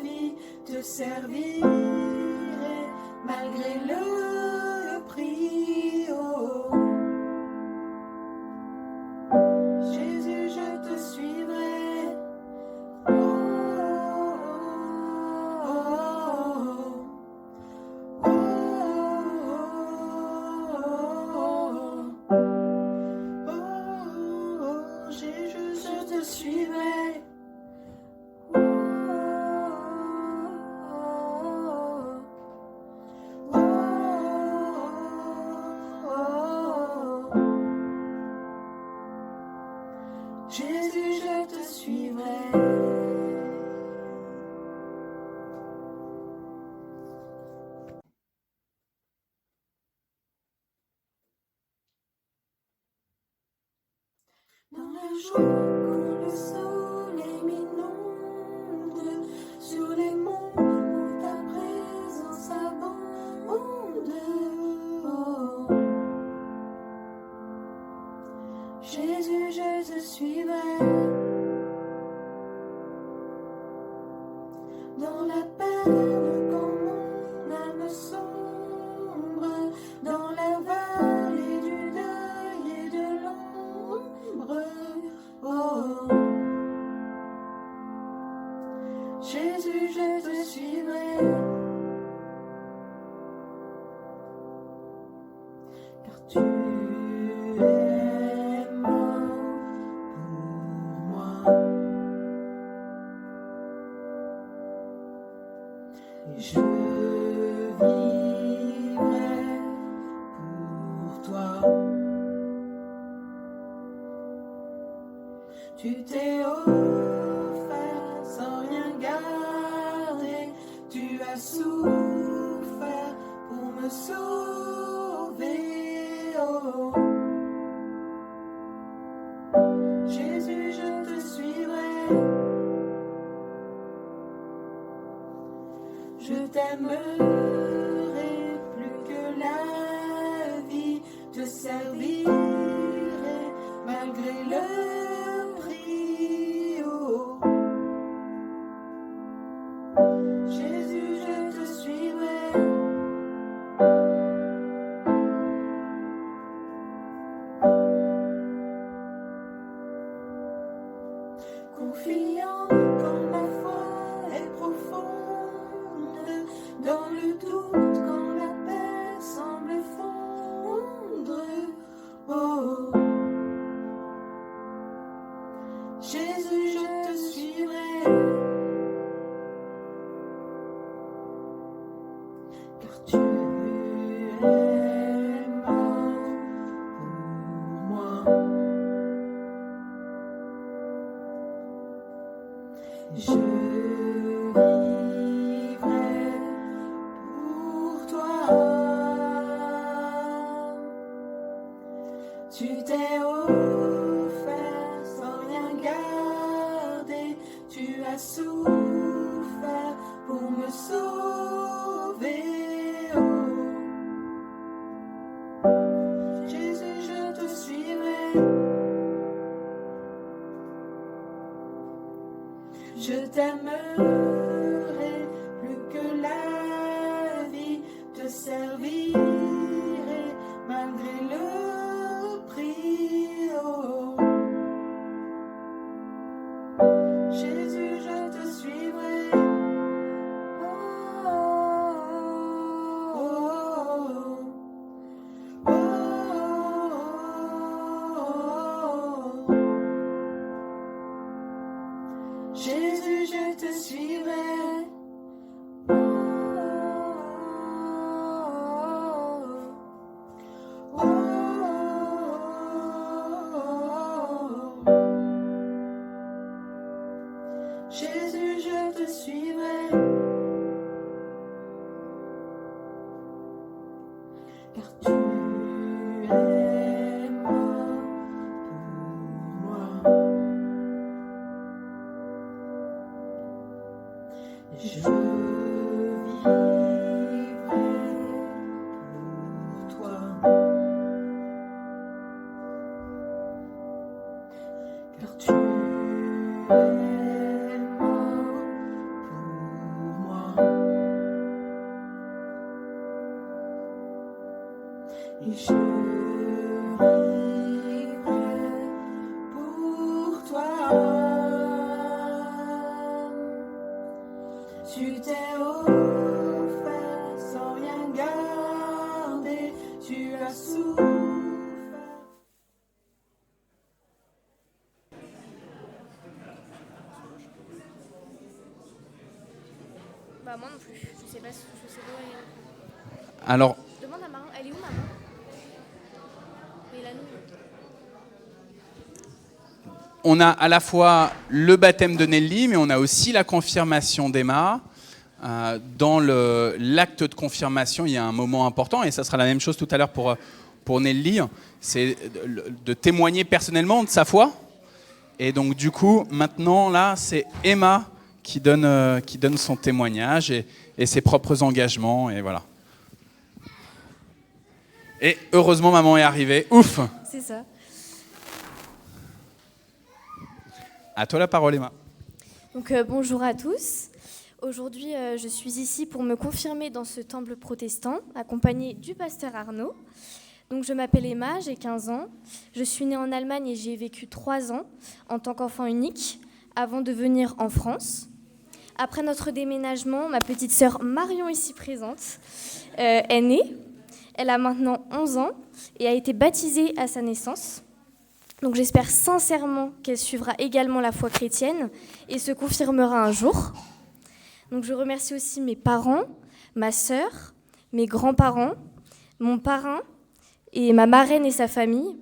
Speaker 6: vie, te servirai malgré le prix. Oh. Jésus, je te suivrai. Oh, oh, oh, oh, oh, oh. Jésus, je te suivrai. Oh, oh, oh. Jésus, je te suivrai. Dans la joie quand le soleil m'inonde, sur les monts où ta présence abonde. Oh. Jésus, je te suivrai. Dans la peine quand mon âme sombre, dans la vallée du deuil et de l'ombre. Oh. Jésus, je te suivrai. Car tu es mort pour moi. Et je vivrai pour toi. Tu t'es offert sans rien garder, tu as souffert pour me sauver. Oh. Jésus, je te suivrai. Je t'aimerai plus que la vie, te servirai malgré le prix. Oh. Jésus, je te suivrai. Jésus, je te suivrai. Car tu es mort pour moi. Je vivrai pour toi. Tu t'es offert sans rien garder. Tu as souffert pour me sauver. Jésus, je te suivrai. Je t'aimerai plus que la vie, te servirai malgré le prix. Oh. Jésus, je te suivrai. Oh, oh, oh, oh, oh. Jésus, je te suivrai. Oh, oh, oh. Jésus, je te suivrai. Car tu es mort pour moi. Je vivrai pour toi. Car tu es mort pour moi. Et je vivrai pour toi. Tu t'es offert sans rien garder. Tu as souffert.
Speaker 10: Bah moi non plus, je sais pas où elle est.
Speaker 5: Alors,
Speaker 10: Demande à maman, elle est où maman? Mais la nouille.
Speaker 5: on a à la fois le baptême de Nelly, mais on a aussi la confirmation d'Emma. Dans l'acte de confirmation, il y a un moment important, et ça sera la même chose tout à l'heure pour Nelly, c'est de témoigner personnellement de sa foi. Et donc du coup, maintenant, là, c'est Emma qui donne son témoignage et ses propres engagements, et voilà. Et heureusement, maman est arrivée. Ouf!
Speaker 10: C'est ça.
Speaker 5: À toi la parole, Emma.
Speaker 10: Donc bonjour à tous. Aujourd'hui, je suis ici pour me confirmer dans ce temple protestant, accompagnée du pasteur Arnaud. Donc je m'appelle Emma, j'ai 15 ans. Je suis née en Allemagne et j'y ai vécu 3 ans en tant qu'enfant unique avant de venir en France. Après notre déménagement, ma petite sœur Marion, ici présente, est née. Elle a maintenant 11 ans et a été baptisée à sa naissance. Donc j'espère sincèrement qu'elle suivra également la foi chrétienne et se confirmera un jour. Donc je remercie aussi mes parents, ma sœur, mes grands-parents, mon parrain et ma marraine et sa famille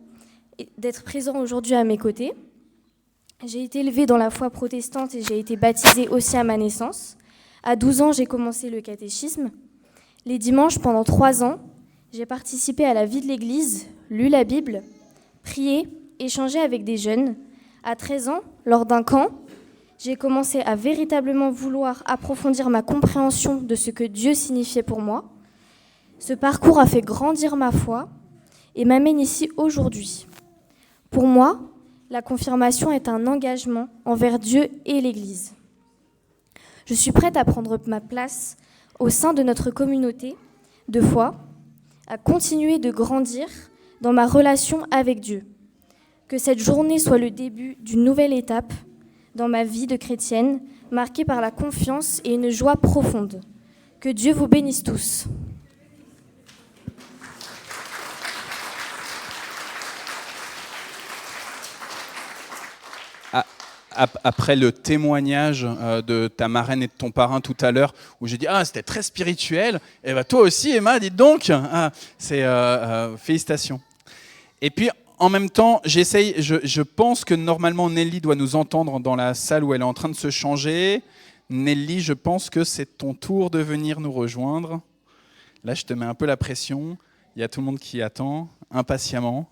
Speaker 10: d'être présents aujourd'hui à mes côtés. J'ai été élevée dans la foi protestante et j'ai été baptisée aussi à ma naissance. À 12 ans, j'ai commencé le catéchisme. Les dimanches, pendant 3 ans, j'ai participé à la vie de l'Église, lu la Bible, prié, échangé avec des jeunes. À 13 ans, lors d'un camp, j'ai commencé à véritablement vouloir approfondir ma compréhension de ce que Dieu signifiait pour moi. Ce parcours a fait grandir ma foi et m'amène ici aujourd'hui. Pour moi, la confirmation est un engagement envers Dieu et l'Église. Je suis prête à prendre ma place au sein de notre communauté de foi, à continuer de grandir dans ma relation avec Dieu. Que cette journée soit le début d'une nouvelle étape dans ma vie de chrétienne, marquée par la confiance et une joie profonde. Que Dieu vous bénisse tous.
Speaker 5: après le témoignage de ta marraine et de ton parrain tout à l'heure, où j'ai dit c'était très spirituel, et toi aussi Emma, dites donc, félicitations. Et puis en même temps, je pense que normalement Nelly doit nous entendre dans la salle où elle est en train de se changer. Nelly, je pense que c'est ton tour de venir nous rejoindre. Là, je te mets un peu la pression. Il y a tout le monde qui attend impatiemment.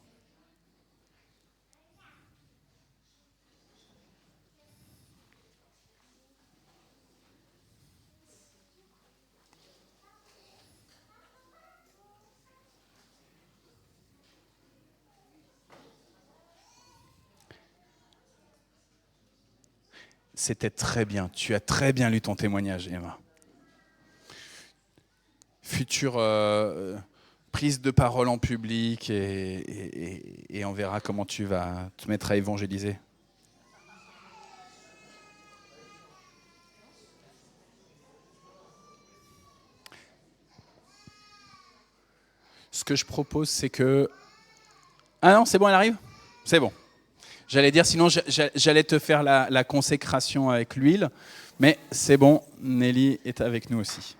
Speaker 5: C'était très bien. Tu as très bien lu ton témoignage, Emma. Future prise de parole en public et on verra comment tu vas te mettre à évangéliser. Ce que je propose, c'est que... Ah non, c'est bon, elle arrive ? C'est bon. J'allais dire, sinon j'allais te faire la consécration avec l'huile, mais c'est bon, Nelly est avec nous aussi.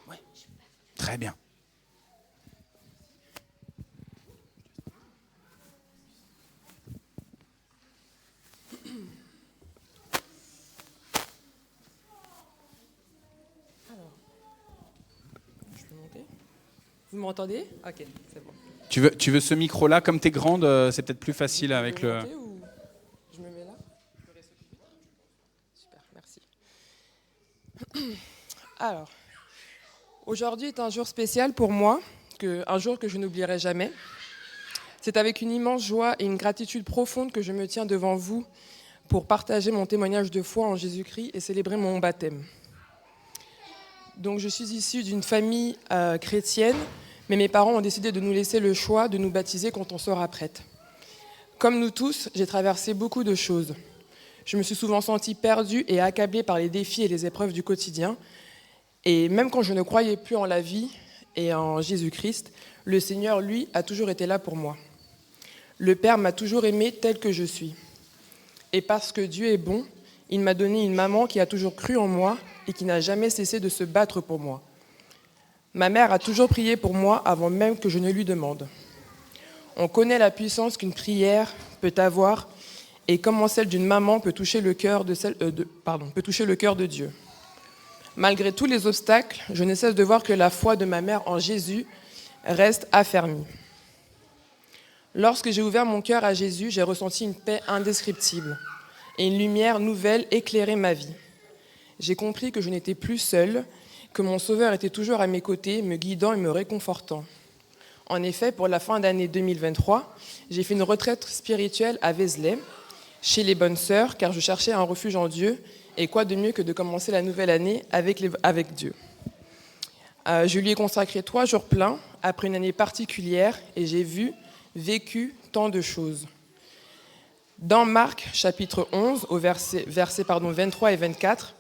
Speaker 5: Ouais. Très bien.
Speaker 9: Alors, je peux monter ? Vous m'entendez ? Ok, c'est bon.
Speaker 5: Tu veux ce micro-là, comme tu es grande, c'est peut-être plus facile avec le...
Speaker 9: Je me mets là ? Super, merci. Alors, aujourd'hui est un jour spécial pour moi, un jour que je n'oublierai jamais. C'est avec une immense joie et une gratitude profonde que je me tiens devant vous pour partager mon témoignage de foi en Jésus-Christ et célébrer mon baptême. Donc, je suis issue d'une famille chrétienne, mais mes parents ont décidé de nous laisser le choix de nous baptiser quand on sera prête. Comme nous tous, j'ai traversé beaucoup de choses. Je me suis souvent sentie perdue et accablée par les défis et les épreuves du quotidien. Et même quand je ne croyais plus en la vie et en Jésus-Christ, le Seigneur, lui, a toujours été là pour moi. Le Père m'a toujours aimée telle que je suis. Et parce que Dieu est bon, il m'a donné une maman qui a toujours cru en moi et qui n'a jamais cessé de se battre pour moi. Ma mère a toujours prié pour moi avant même que je ne lui demande. On connaît la puissance qu'une prière peut avoir et comment celle d'une maman peut toucher le cœur de Dieu. Malgré tous les obstacles, je ne cesse de voir que la foi de ma mère en Jésus reste affermie. Lorsque j'ai ouvert mon cœur à Jésus, j'ai ressenti une paix indescriptible et une lumière nouvelle éclairait ma vie. J'ai compris que je n'étais plus seule, que mon Sauveur était toujours à mes côtés, me guidant et me réconfortant. En effet, pour la fin d'année 2023, j'ai fait une retraite spirituelle à Vézelay, chez les bonnes sœurs, car je cherchais un refuge en Dieu, et quoi de mieux que de commencer la nouvelle année avec Dieu. Je lui ai consacré 3 jours pleins, après une année particulière, et j'ai vécu tant de choses. Dans Marc, chapitre 11, au versets 23 et 24,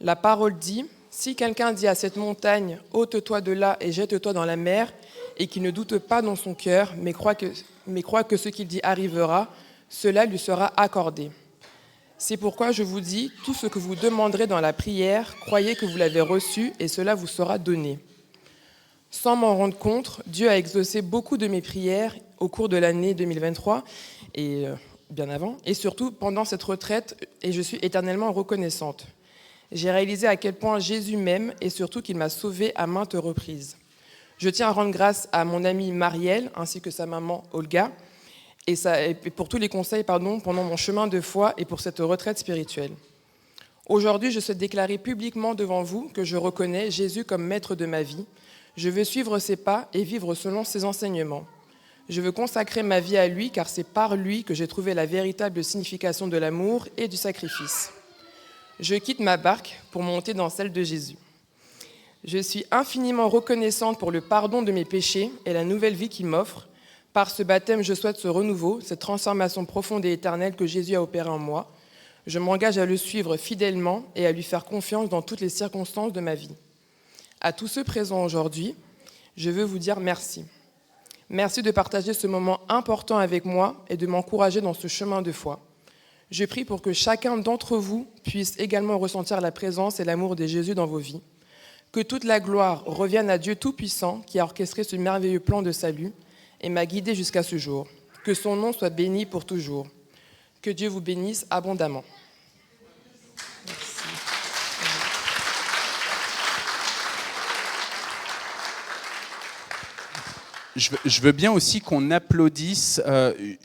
Speaker 9: la parole dit « Si quelqu'un dit à cette montagne, ôte-toi de là et jette-toi dans la mer, et qu'il ne doute pas dans son cœur, mais croit que ce qu'il dit arrivera, cela lui sera accordé. C'est pourquoi je vous dis, tout ce que vous demanderez dans la prière, croyez que vous l'avez reçu, et cela vous sera donné. » Sans m'en rendre compte, Dieu a exaucé beaucoup de mes prières au cours de l'année 2023, et bien avant, et surtout pendant cette retraite, et je suis éternellement reconnaissante. J'ai réalisé à quel point Jésus m'aime et surtout qu'il m'a sauvée à maintes reprises. Je tiens à rendre grâce à mon amie Marielle ainsi que sa maman Olga et pour tous les conseils pendant mon chemin de foi et pour cette retraite spirituelle. Aujourd'hui, je souhaite déclarer publiquement devant vous que je reconnais Jésus comme maître de ma vie. Je veux suivre ses pas et vivre selon ses enseignements. Je veux consacrer ma vie à lui car c'est par lui que j'ai trouvé la véritable signification de l'amour et du sacrifice. Je quitte ma barque pour monter dans celle de Jésus. Je suis infiniment reconnaissante pour le pardon de mes péchés et la nouvelle vie qu'il m'offre. Par ce baptême, je souhaite ce renouveau, cette transformation profonde et éternelle que Jésus a opérée en moi. Je m'engage à le suivre fidèlement et à lui faire confiance dans toutes les circonstances de ma vie. À tous ceux présents aujourd'hui, je veux vous dire merci.
Speaker 12: Merci de partager ce moment important avec moi et de m'encourager dans ce chemin de foi. Je prie pour que chacun d'entre vous puisse également ressentir la présence et l'amour de Jésus dans vos vies. Que toute la gloire revienne à Dieu Tout-Puissant qui a orchestré ce merveilleux plan de salut et m'a guidé jusqu'à ce jour. Que son nom soit béni pour toujours. Que Dieu vous bénisse abondamment.
Speaker 5: Je veux bien aussi qu'on applaudisse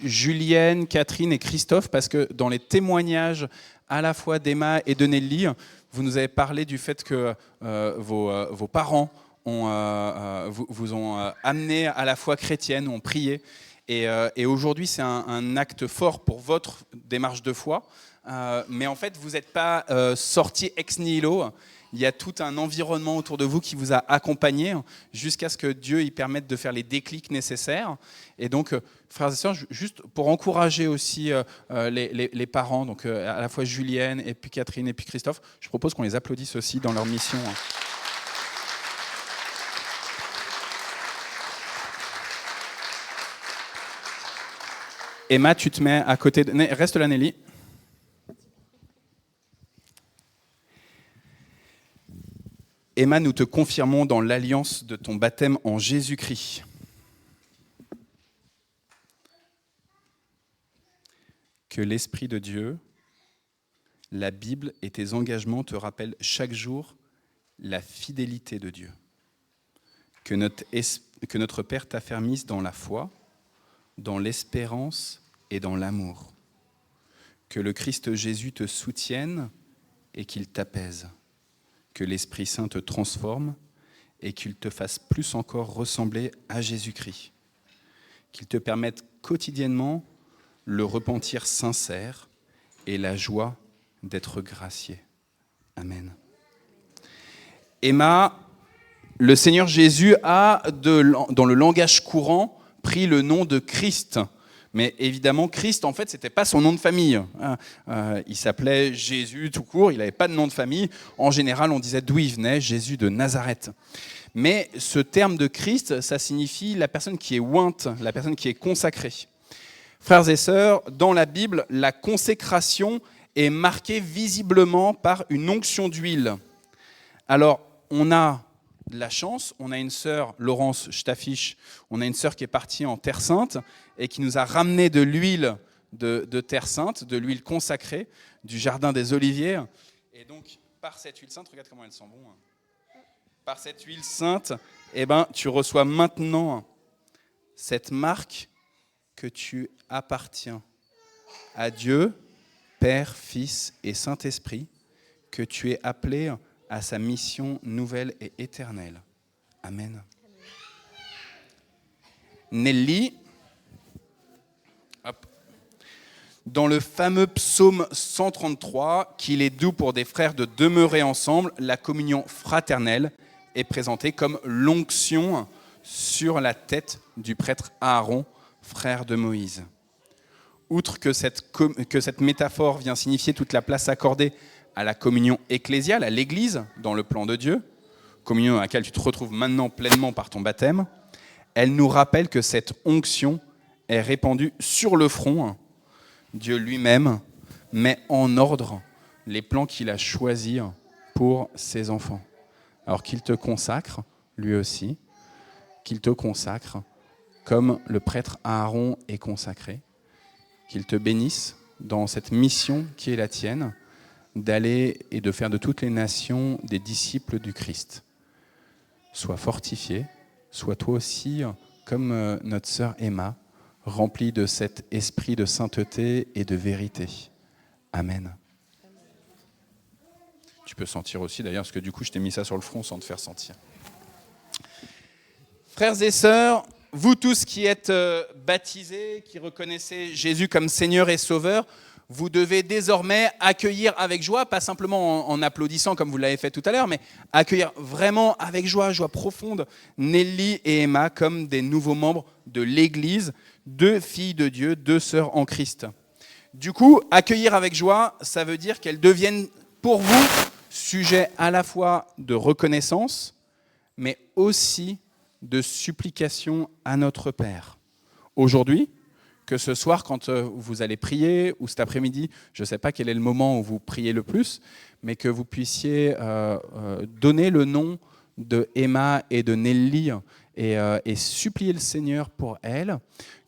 Speaker 5: Julienne, Catherine et Christophe, parce que dans les témoignages à la fois d'Emma et de Nelly, vous nous avez parlé du fait que vos parents vous ont amené à la foi chrétienne, ont prié. Et aujourd'hui, c'est un acte fort pour votre démarche de foi. Mais en fait, vous n'êtes pas sortis ex nihilo. Il y a tout un environnement autour de vous qui vous a accompagné jusqu'à ce que Dieu y permette de faire les déclics nécessaires. Et donc, frères et sœurs, juste pour encourager aussi les parents, donc à la fois Julienne, et puis Catherine, et puis Christophe, je propose qu'on les applaudisse aussi dans leur mission. Emma, tu te mets à côté de... Reste là, Nelly. Emma, nous te confirmons dans l'alliance de ton baptême en Jésus-Christ. Que l'Esprit de Dieu, la Bible et tes engagements te rappellent chaque jour la fidélité de Dieu. Que notre Père t'affermisse dans la foi, dans l'espérance et dans l'amour. Que le Christ Jésus te soutienne et qu'il t'apaise. Que l'Esprit Saint te transforme et qu'il te fasse plus encore ressembler à Jésus-Christ. Qu'il te permette quotidiennement le repentir sincère et la joie d'être gracié. Amen. Emma, le Seigneur Jésus a, dans le langage courant, pris le nom de Christ. Mais évidemment, Christ, en fait, ce n'était pas son nom de famille. Il s'appelait Jésus tout court, il n'avait pas de nom de famille. En général, on disait d'où il venait, Jésus de Nazareth. Mais ce terme de Christ, ça signifie la personne qui est ointe, la personne qui est consacrée. Frères et sœurs, dans la Bible, la consécration est marquée visiblement par une onction d'huile. Alors, on a de la chance, on a une sœur, Laurence, je t'affiche, on a une sœur qui est partie en Terre Sainte et qui nous a ramené de l'huile de Terre Sainte, de l'huile consacrée, du jardin des Oliviers. Et donc, par cette huile sainte, regarde comment elle sent bon. Par cette huile sainte, tu reçois maintenant cette marque que tu appartiens à Dieu, Père, Fils et Saint-Esprit, que tu es appelé à sa mission nouvelle et éternelle. Amen. Nelly, dans le fameux psaume 133, qu'il est doux pour des frères de demeurer ensemble, la communion fraternelle est présentée comme l'onction sur la tête du prêtre Aaron, frère de Moïse. Outre que cette métaphore vient signifier toute la place accordée à la communion ecclésiale, à l'Église, dans le plan de Dieu, communion à laquelle tu te retrouves maintenant pleinement par ton baptême, elle nous rappelle que cette onction est répandue sur le front. Dieu lui-même met en ordre les plans qu'il a choisis pour ses enfants. Alors qu'il te consacre, lui aussi, qu'il te consacre comme le prêtre Aaron est consacré, qu'il te bénisse dans cette mission qui est la tienne, d'aller et de faire de toutes les nations des disciples du Christ. Sois fortifié, sois toi aussi, comme notre sœur Emma, rempli de cet esprit de sainteté et de vérité. Amen. Tu peux sentir aussi d'ailleurs, parce que du coup je t'ai mis ça sur le front sans te faire sentir. Frères et sœurs, vous tous qui êtes baptisés, qui reconnaissez Jésus comme Seigneur et Sauveur, vous devez désormais accueillir avec joie, pas simplement en applaudissant comme vous l'avez fait tout à l'heure, mais accueillir vraiment avec joie profonde, Nelly et Emma comme des nouveaux membres de l'Église, 2 filles de Dieu, 2 sœurs en Christ. Du coup, accueillir avec joie, ça veut dire qu'elles deviennent pour vous sujet à la fois de reconnaissance, mais aussi de supplication à notre Père. Aujourd'hui, que ce soir, quand vous allez prier, ou cet après-midi, je ne sais pas quel est le moment où vous priez le plus, mais que vous puissiez donner le nom de Emma et de Nelly et supplier le Seigneur pour elles,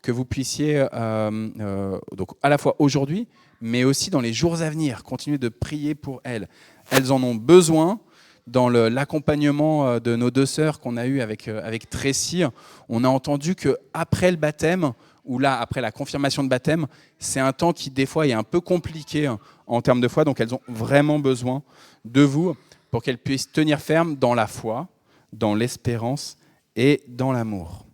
Speaker 5: que vous puissiez, donc à la fois aujourd'hui, mais aussi dans les jours à venir, continuer de prier pour elles. Elles en ont besoin. Dans l'accompagnement de nos deux sœurs qu'on a eu avec Tracy, on a entendu qu'après le baptême, ou là, après la confirmation de baptême, c'est un temps qui, des fois, est un peu compliqué en termes de foi. Donc, elles ont vraiment besoin de vous pour qu'elles puissent tenir ferme dans la foi, dans l'espérance et dans l'amour.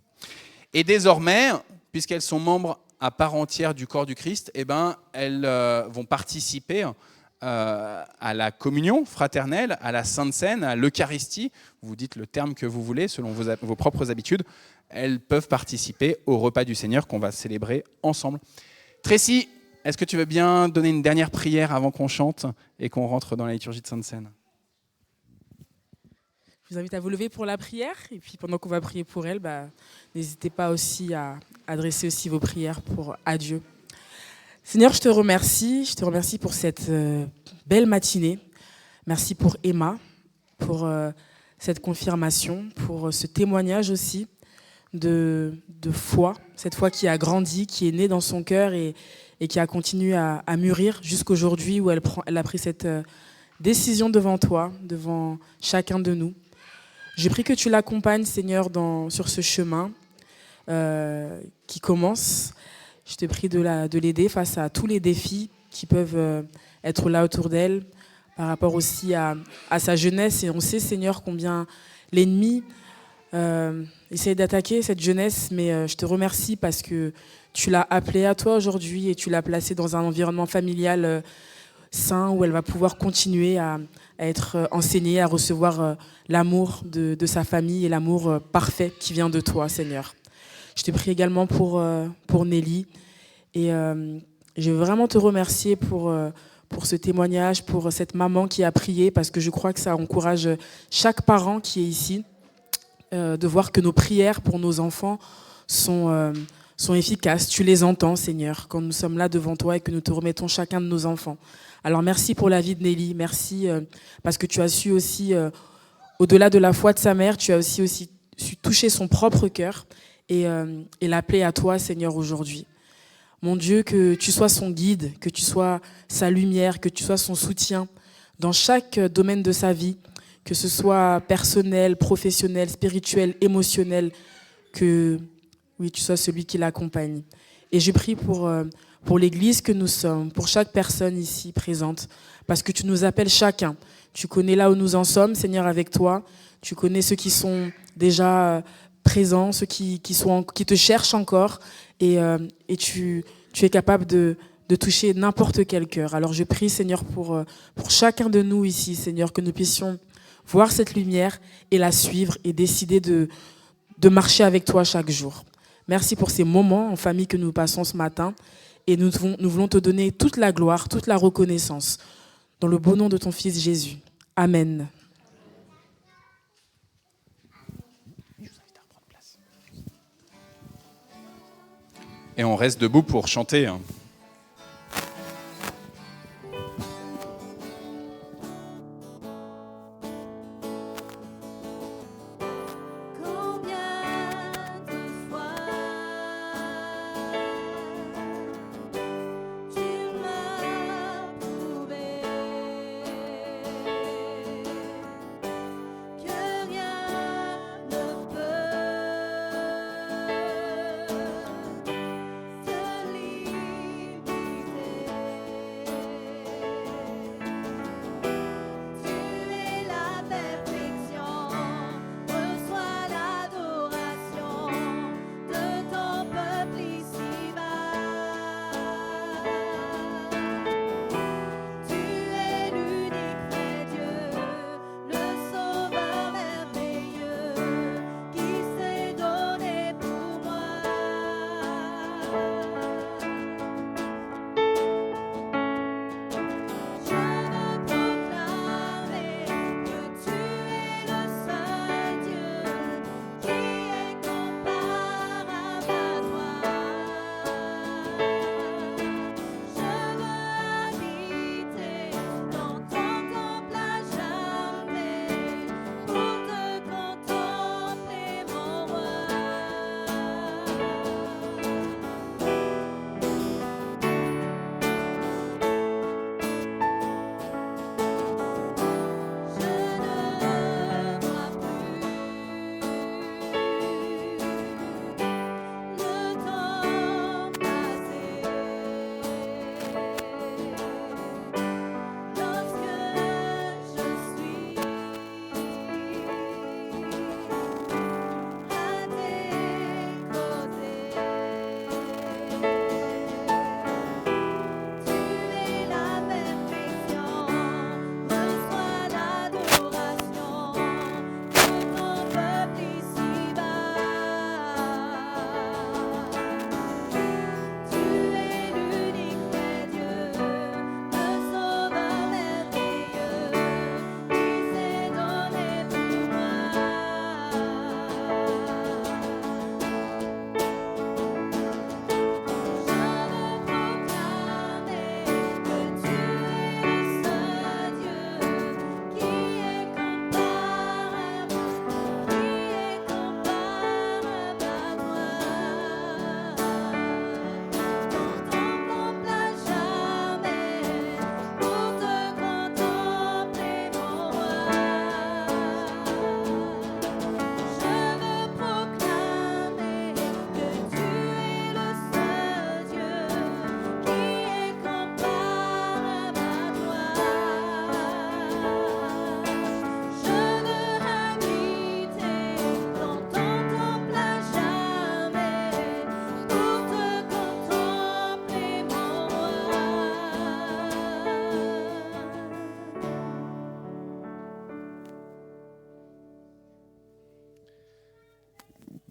Speaker 5: Et désormais, puisqu'elles sont membres à part entière du corps du Christ, eh ben, elles vont participer à la communion fraternelle, à la Sainte Seine, à l'Eucharistie. Vous dites le terme que vous voulez, selon vos propres habitudes. Elles peuvent participer au repas du Seigneur qu'on va célébrer ensemble. Tracy, est-ce que tu veux bien donner une dernière prière avant qu'on chante et qu'on rentre dans la liturgie de Sainte Seine ?
Speaker 9: Je vous invite à vous lever pour la prière. Et puis pendant qu'on va prier pour elle, n'hésitez pas aussi à adresser aussi vos prières à Dieu. Seigneur, je te remercie pour cette belle matinée. Merci pour Emma, pour cette confirmation, pour ce témoignage aussi de foi, cette foi qui a grandi, qui est née dans son cœur et qui a continué à mûrir jusqu'aujourd'hui où elle a pris cette décision devant toi, devant chacun de nous. J'ai pris que tu l'accompagnes, Seigneur, sur ce chemin qui commence. Je te prie de l'aider face à tous les défis qui peuvent être là autour d'elle, par rapport aussi à sa jeunesse. Et on sait, Seigneur, combien l'ennemi essaye d'attaquer cette jeunesse, mais je te remercie parce que tu l'as appelée à toi aujourd'hui et tu l'as placée dans un environnement familial sain où elle va pouvoir continuer à être enseignée, à recevoir l'amour de sa famille et l'amour parfait qui vient de toi, Seigneur. Je te prie également pour Nelly. Et je veux vraiment te remercier pour ce témoignage, pour cette maman qui a prié, parce que je crois que ça encourage chaque parent qui est ici, de voir que nos prières pour nos enfants sont efficaces. Tu les entends, Seigneur, quand nous sommes là devant toi et que nous te remettons chacun de nos enfants. Alors merci pour la vie de Nelly, merci parce que tu as su aussi, au-delà de la foi de sa mère, tu as aussi su toucher son propre cœur et l'appeler à toi, Seigneur, aujourd'hui. Mon Dieu, que tu sois son guide, que tu sois sa lumière, que tu sois son soutien dans chaque domaine de sa vie, que ce soit personnel, professionnel, spirituel, émotionnel, que oui, tu sois celui qui l'accompagne. Et je prie pour l'Église que nous sommes, pour chaque personne ici présente, parce que tu nous appelles chacun. Tu connais là où nous en sommes, Seigneur, avec toi. Tu connais ceux qui sont déjà présents, ceux qui te cherchent encore, et tu es capable de toucher n'importe quel cœur. Alors je prie, Seigneur, pour chacun de nous ici, Seigneur, que nous puissions voir cette lumière et la suivre et décider de marcher avec toi chaque jour. Merci pour ces moments en famille que nous passons ce matin, et nous voulons te donner toute la gloire, toute la reconnaissance, dans le beau nom de ton Fils Jésus. Amen.
Speaker 5: Et on reste debout pour chanter.
Speaker 6: Celui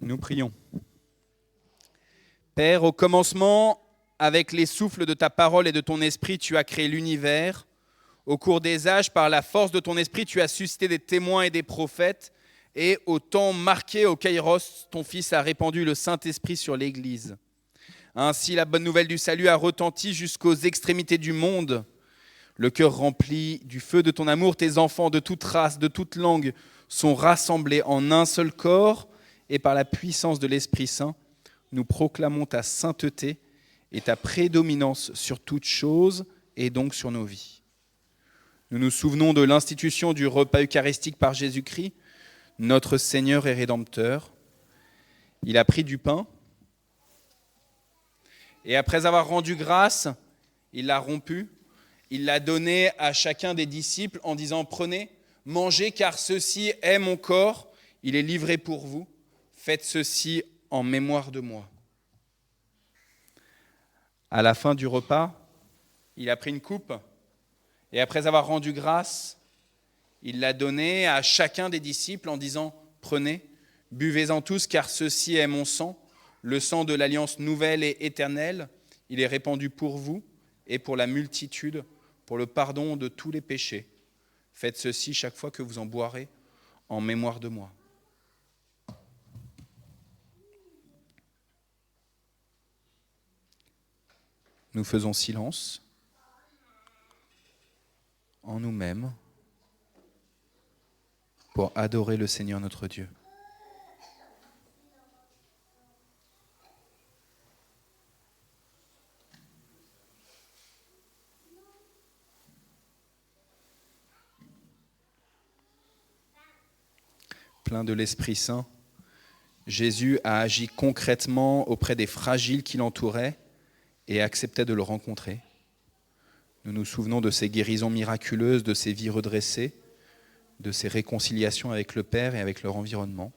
Speaker 5: Nous prions. Père, au commencement, avec les souffles de ta parole et de ton esprit, tu as créé l'univers. Au cours des âges, par la force de ton esprit, tu as suscité des témoins et des prophètes. Et au temps marqué, au Kairos, ton Fils a répandu le Saint-Esprit sur l'Église. Ainsi, la bonne nouvelle du salut a retenti jusqu'aux extrémités du monde. Le cœur rempli du feu de ton amour, tes enfants de toute race, de toute langue, sont rassemblés en un seul corps. Et par la puissance de l'Esprit Saint, nous proclamons ta sainteté et ta prédominance sur toute chose et donc sur nos vies. Nous nous souvenons de l'institution du repas eucharistique par Jésus-Christ, notre Seigneur et Rédempteur. Il a pris du pain et après avoir rendu grâce, il l'a rompu, il l'a donné à chacun des disciples en disant « Prenez, mangez car ceci est mon corps, il est livré pour vous. Faites ceci en mémoire de moi. » À la fin du repas, il a pris une coupe et après avoir rendu grâce, il l'a donnée à chacun des disciples en disant « Prenez, buvez-en tous car ceci est mon sang, le sang de l'alliance nouvelle et éternelle. Il est répandu pour vous et pour la multitude, pour le pardon de tous les péchés. Faites ceci chaque fois que vous en boirez en mémoire de moi. » Nous faisons silence en nous-mêmes pour adorer le Seigneur notre Dieu. Plein de l'Esprit Saint, Jésus a agi concrètement auprès des fragiles qui l'entouraient et acceptait de le rencontrer. Nous nous souvenons de ses guérisons miraculeuses, de ses vies redressées, de ses réconciliations avec le Père et avec leur environnement.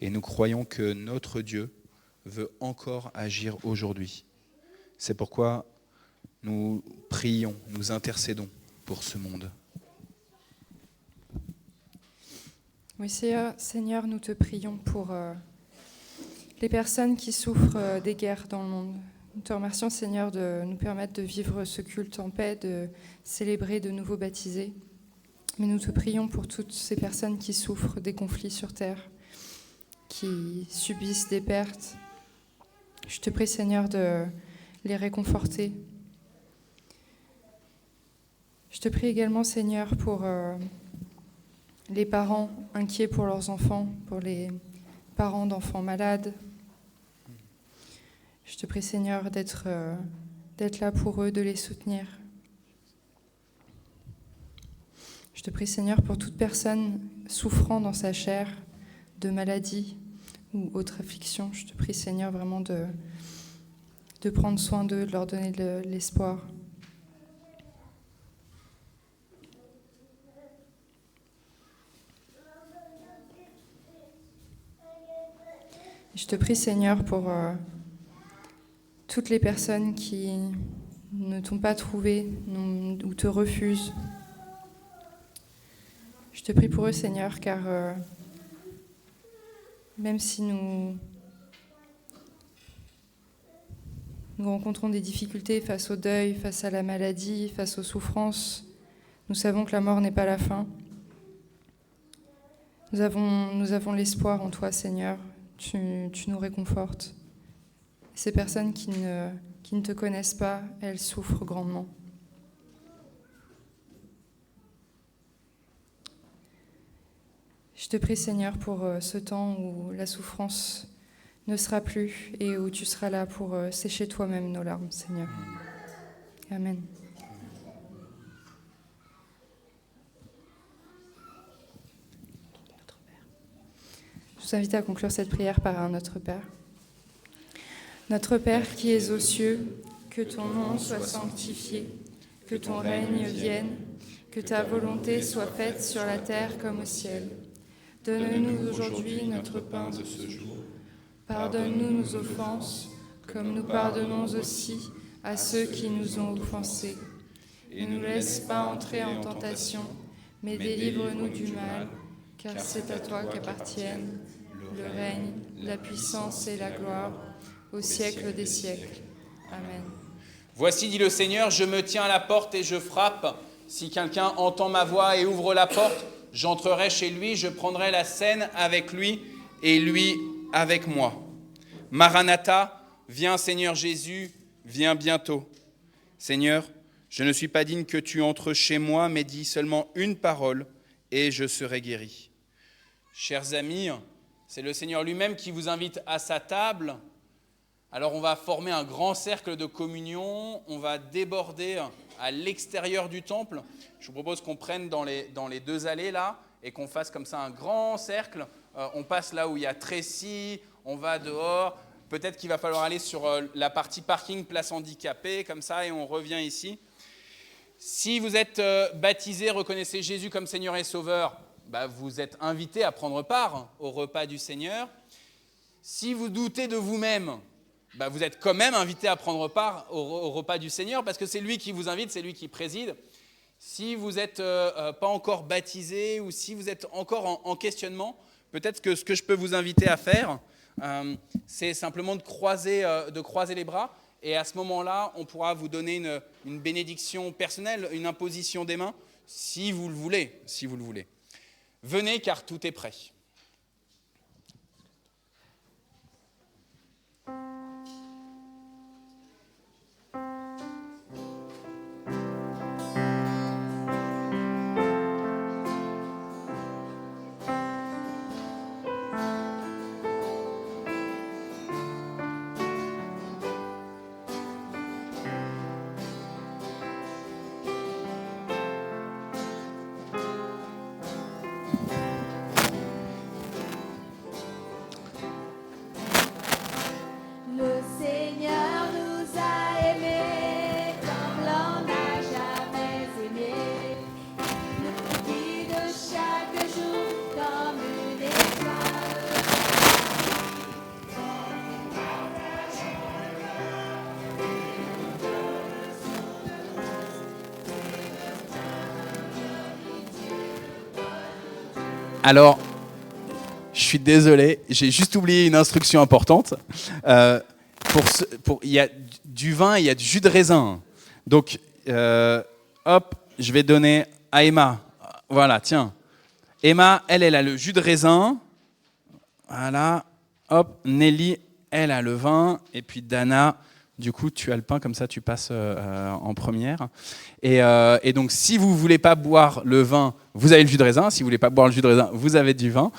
Speaker 5: Et nous croyons que notre Dieu veut encore agir aujourd'hui. C'est pourquoi nous prions, nous intercédons pour ce monde.
Speaker 4: Oui, Seigneur, nous te prions pour les personnes qui souffrent des guerres dans le monde. Nous te remercions, Seigneur, de nous permettre de vivre ce culte en paix, de célébrer de nouveaux baptisés. Mais nous te prions pour toutes ces personnes qui souffrent des conflits sur terre, qui subissent des pertes. Je te prie, Seigneur, de les réconforter. Je te prie également, Seigneur, pour les parents inquiets pour leurs enfants, pour les parents d'enfants malades. Je te prie, Seigneur, d'être là pour eux, de les soutenir. Je te prie, Seigneur, pour toute personne souffrant dans sa chair de maladie ou autre affliction. Je te prie, Seigneur, vraiment de prendre soin d'eux, de leur donner de l'espoir. Je te prie, Seigneur, pour toutes les personnes qui ne t'ont pas trouvé ou te refusent. Je te prie pour eux, Seigneur, car même si nous rencontrons des difficultés face au deuil, face à la maladie, face aux souffrances, nous savons que la mort n'est pas la fin. Nous avons l'espoir en toi, Seigneur. Tu nous réconfortes. Ces personnes qui ne te connaissent pas, elles souffrent grandement. Je te prie, Seigneur, pour ce temps où la souffrance ne sera plus et où tu seras là pour sécher toi-même nos larmes, Seigneur. Amen. Je vous invite à conclure cette prière par un Notre Père. Notre Père qui es aux cieux, que ton nom soit sanctifié, que ton règne vienne, que ta volonté soit faite sur la terre comme au ciel. Donne-nous aujourd'hui notre pain de ce jour. Pardonne-nous nos offenses, comme nous pardonnons aussi à ceux qui nous ont offensés. Et ne nous laisse pas entrer en tentation, mais délivre-nous du mal, car c'est à toi qu'appartiennent le règne, la puissance et la gloire, au siècle des siècles. Amen.
Speaker 13: Voici, dit le Seigneur, je me tiens à la porte et je frappe. Si quelqu'un entend ma voix et ouvre la porte, j'entrerai chez lui, je prendrai la scène avec lui et lui avec moi. Maranatha, viens Seigneur Jésus, viens bientôt. Seigneur, je ne suis pas digne que tu entres chez moi, mais dis seulement une parole et je serai guéri. Chers amis, c'est le Seigneur lui-même qui vous invite à sa table. Alors on va former un grand cercle de communion, on va déborder à l'extérieur du temple. Je vous propose qu'on prenne dans les deux allées là et qu'on fasse comme ça un grand cercle. On passe là où il y a trécis, on va dehors. Peut-être qu'il va falloir aller sur la partie parking, place handicapée, comme ça, et on revient ici. Si vous êtes baptisé, reconnaissez Jésus comme Seigneur et Sauveur, vous êtes invité à prendre part au repas du Seigneur. Si vous doutez de vous-même, vous êtes quand même invité à prendre part au repas du Seigneur parce que c'est lui qui vous invite, c'est lui qui préside. Si vous n'êtes pas encore baptisé ou si vous êtes encore en questionnement, peut-être que ce que je peux vous inviter à faire, c'est simplement de croiser les bras. Et à ce moment-là, on pourra vous donner une bénédiction personnelle, une imposition des mains, si vous le voulez. Venez car tout est prêt.
Speaker 6: Le Seigneur nous a aimés comme l'on n'a jamais aimé. Il nous guide chaque jour comme une étoile.
Speaker 5: Alors, je suis désolé, j'ai juste oublié une instruction importante. Il y a du vin et il y a du jus de raisin. Donc, hop, je vais donner à Emma. Voilà, tiens. Emma, elle a le jus de raisin. Voilà. Hop, Nelly, elle a le vin. Et puis Dana, du coup, tu as le pain, comme ça tu passes en première. Et donc, si vous ne voulez pas boire le vin, vous avez le jus de raisin. Si vous ne voulez pas boire le jus de raisin, vous avez du vin.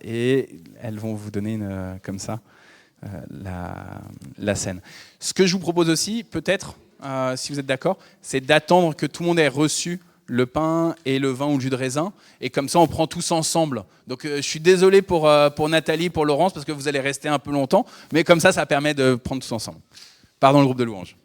Speaker 5: Et elles vont vous donner comme ça la scène. Ce que je vous propose aussi, peut-être, si vous êtes d'accord, c'est d'attendre que tout le monde ait reçu le pain et le vin ou le jus de raisin. Et comme ça, on prend tous ensemble. Donc, je suis désolé pour Nathalie, pour Laurence, parce que vous allez rester un peu longtemps. Mais comme ça permet de prendre tous ensemble. Pardon, le groupe de louanges.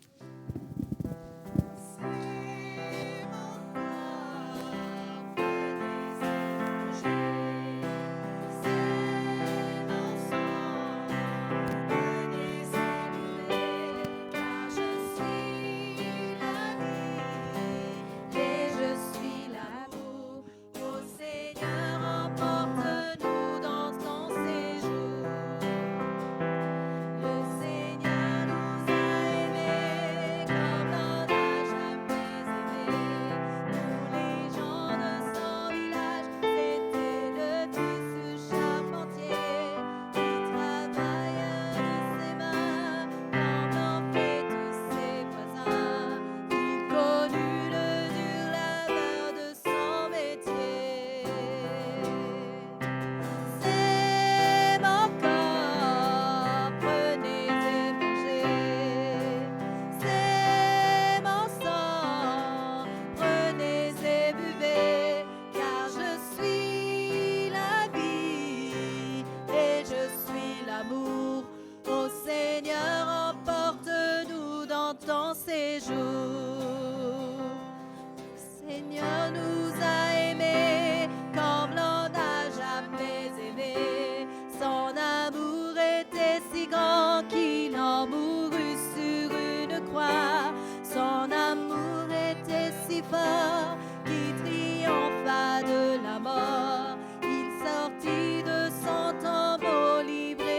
Speaker 6: Qui triompha de la mort, il sortit de son tombeau libre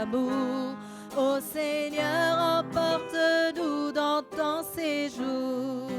Speaker 6: amour. Ô Seigneur, emporte-nous dans ton séjour.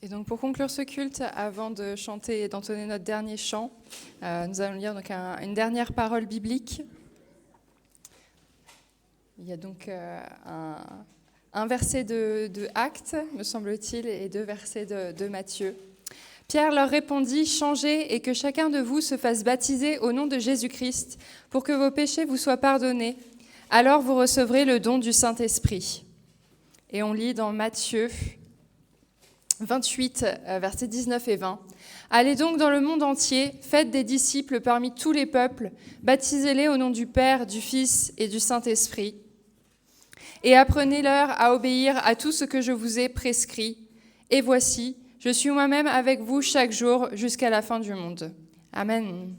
Speaker 4: Et donc pour conclure ce culte, avant de chanter et d'entonner notre dernier chant, nous allons lire donc une dernière parole biblique. Il y a donc un verset de Actes, me semble-t-il, et 2 versets de Matthieu. Pierre leur répondit, « Changez et que chacun de vous se fasse baptiser au nom de Jésus-Christ pour que vos péchés vous soient pardonnés. Alors vous recevrez le don du Saint-Esprit. » Et on lit dans Matthieu 28, versets 19 et 20. « Allez donc dans le monde entier, faites des disciples parmi tous les peuples, baptisez-les au nom du Père, du Fils et du Saint-Esprit, et apprenez-leur à obéir à tout ce que je vous ai prescrit. Et voici, je suis moi-même avec vous chaque jour jusqu'à la fin du monde. » Amen.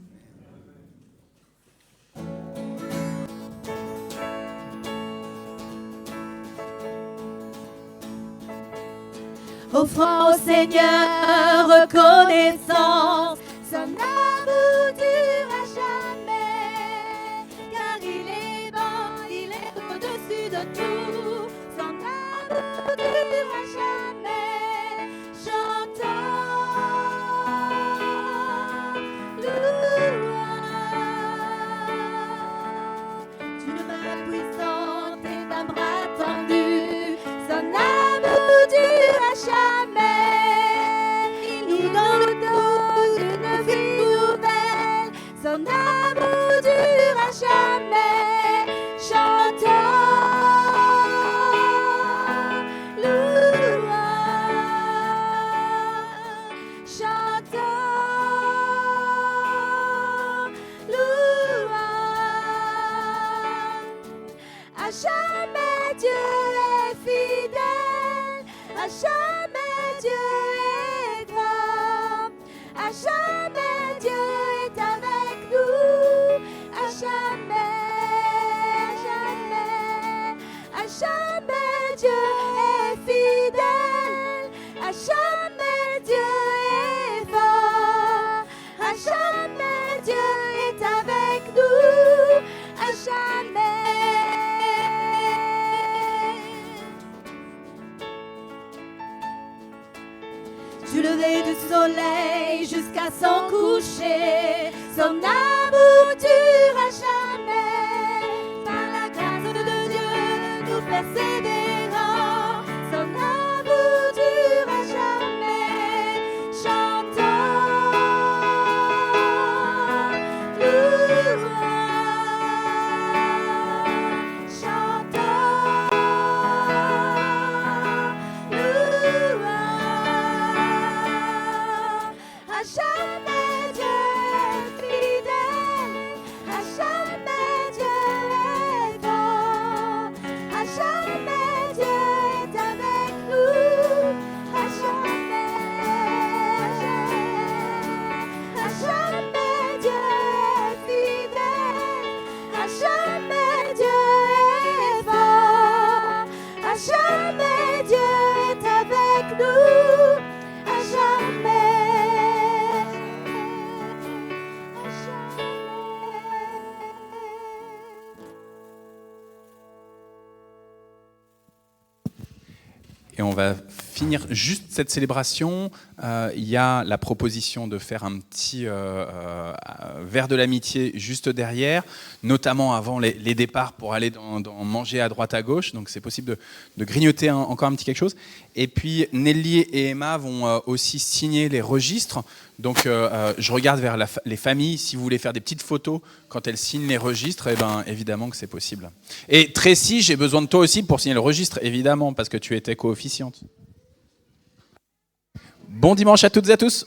Speaker 6: Offrant au Seigneur reconnaissance, son amour durera jamais, car il est bon, il est au-dessus de tout, son amour durera jamais. Chantons louange, d'une main puissante et d'un bras tendu, son amour durera jamais. Il nous donne une vie nouvelle, son amour durera jamais. Chantons jamais Dieu est fidèle, à jamais Dieu est grand, à jamais Dieu est avec nous, à jamais, à jamais Dieu est fidèle, à jamais Dieu est fort, à jamais Dieu est avec nous, à jamais. Du lever du soleil jusqu'à son coucher, son amour dure à jamais. Par la grâce de Dieu, nous persévérons, son amour dure à jamais. Chantons, louons, chantons, louons. À jamais Dieu est fidèle, à jamais Dieu est fort, à jamais Dieu est avec nous, à jamais Dieu est fidèle, à jamais Dieu est fort, à jamais Dieu est avec nous, à jamais.
Speaker 5: Et on va finir juste cette célébration. Il y a la proposition de faire un petit verre de l'amitié juste derrière, notamment avant les départs pour aller dans manger à droite à gauche. Donc c'est possible de grignoter encore un petit quelque chose. Et puis Nelly et Emma vont aussi signer les registres. Donc je regarde vers les familles. Si vous voulez faire des petites photos quand elles signent les registres, eh ben, évidemment que c'est possible. Et Tracy, j'ai besoin de toi aussi pour signer le registre, évidemment, parce que tu étais co-officiante. Bon dimanche à toutes et à tous.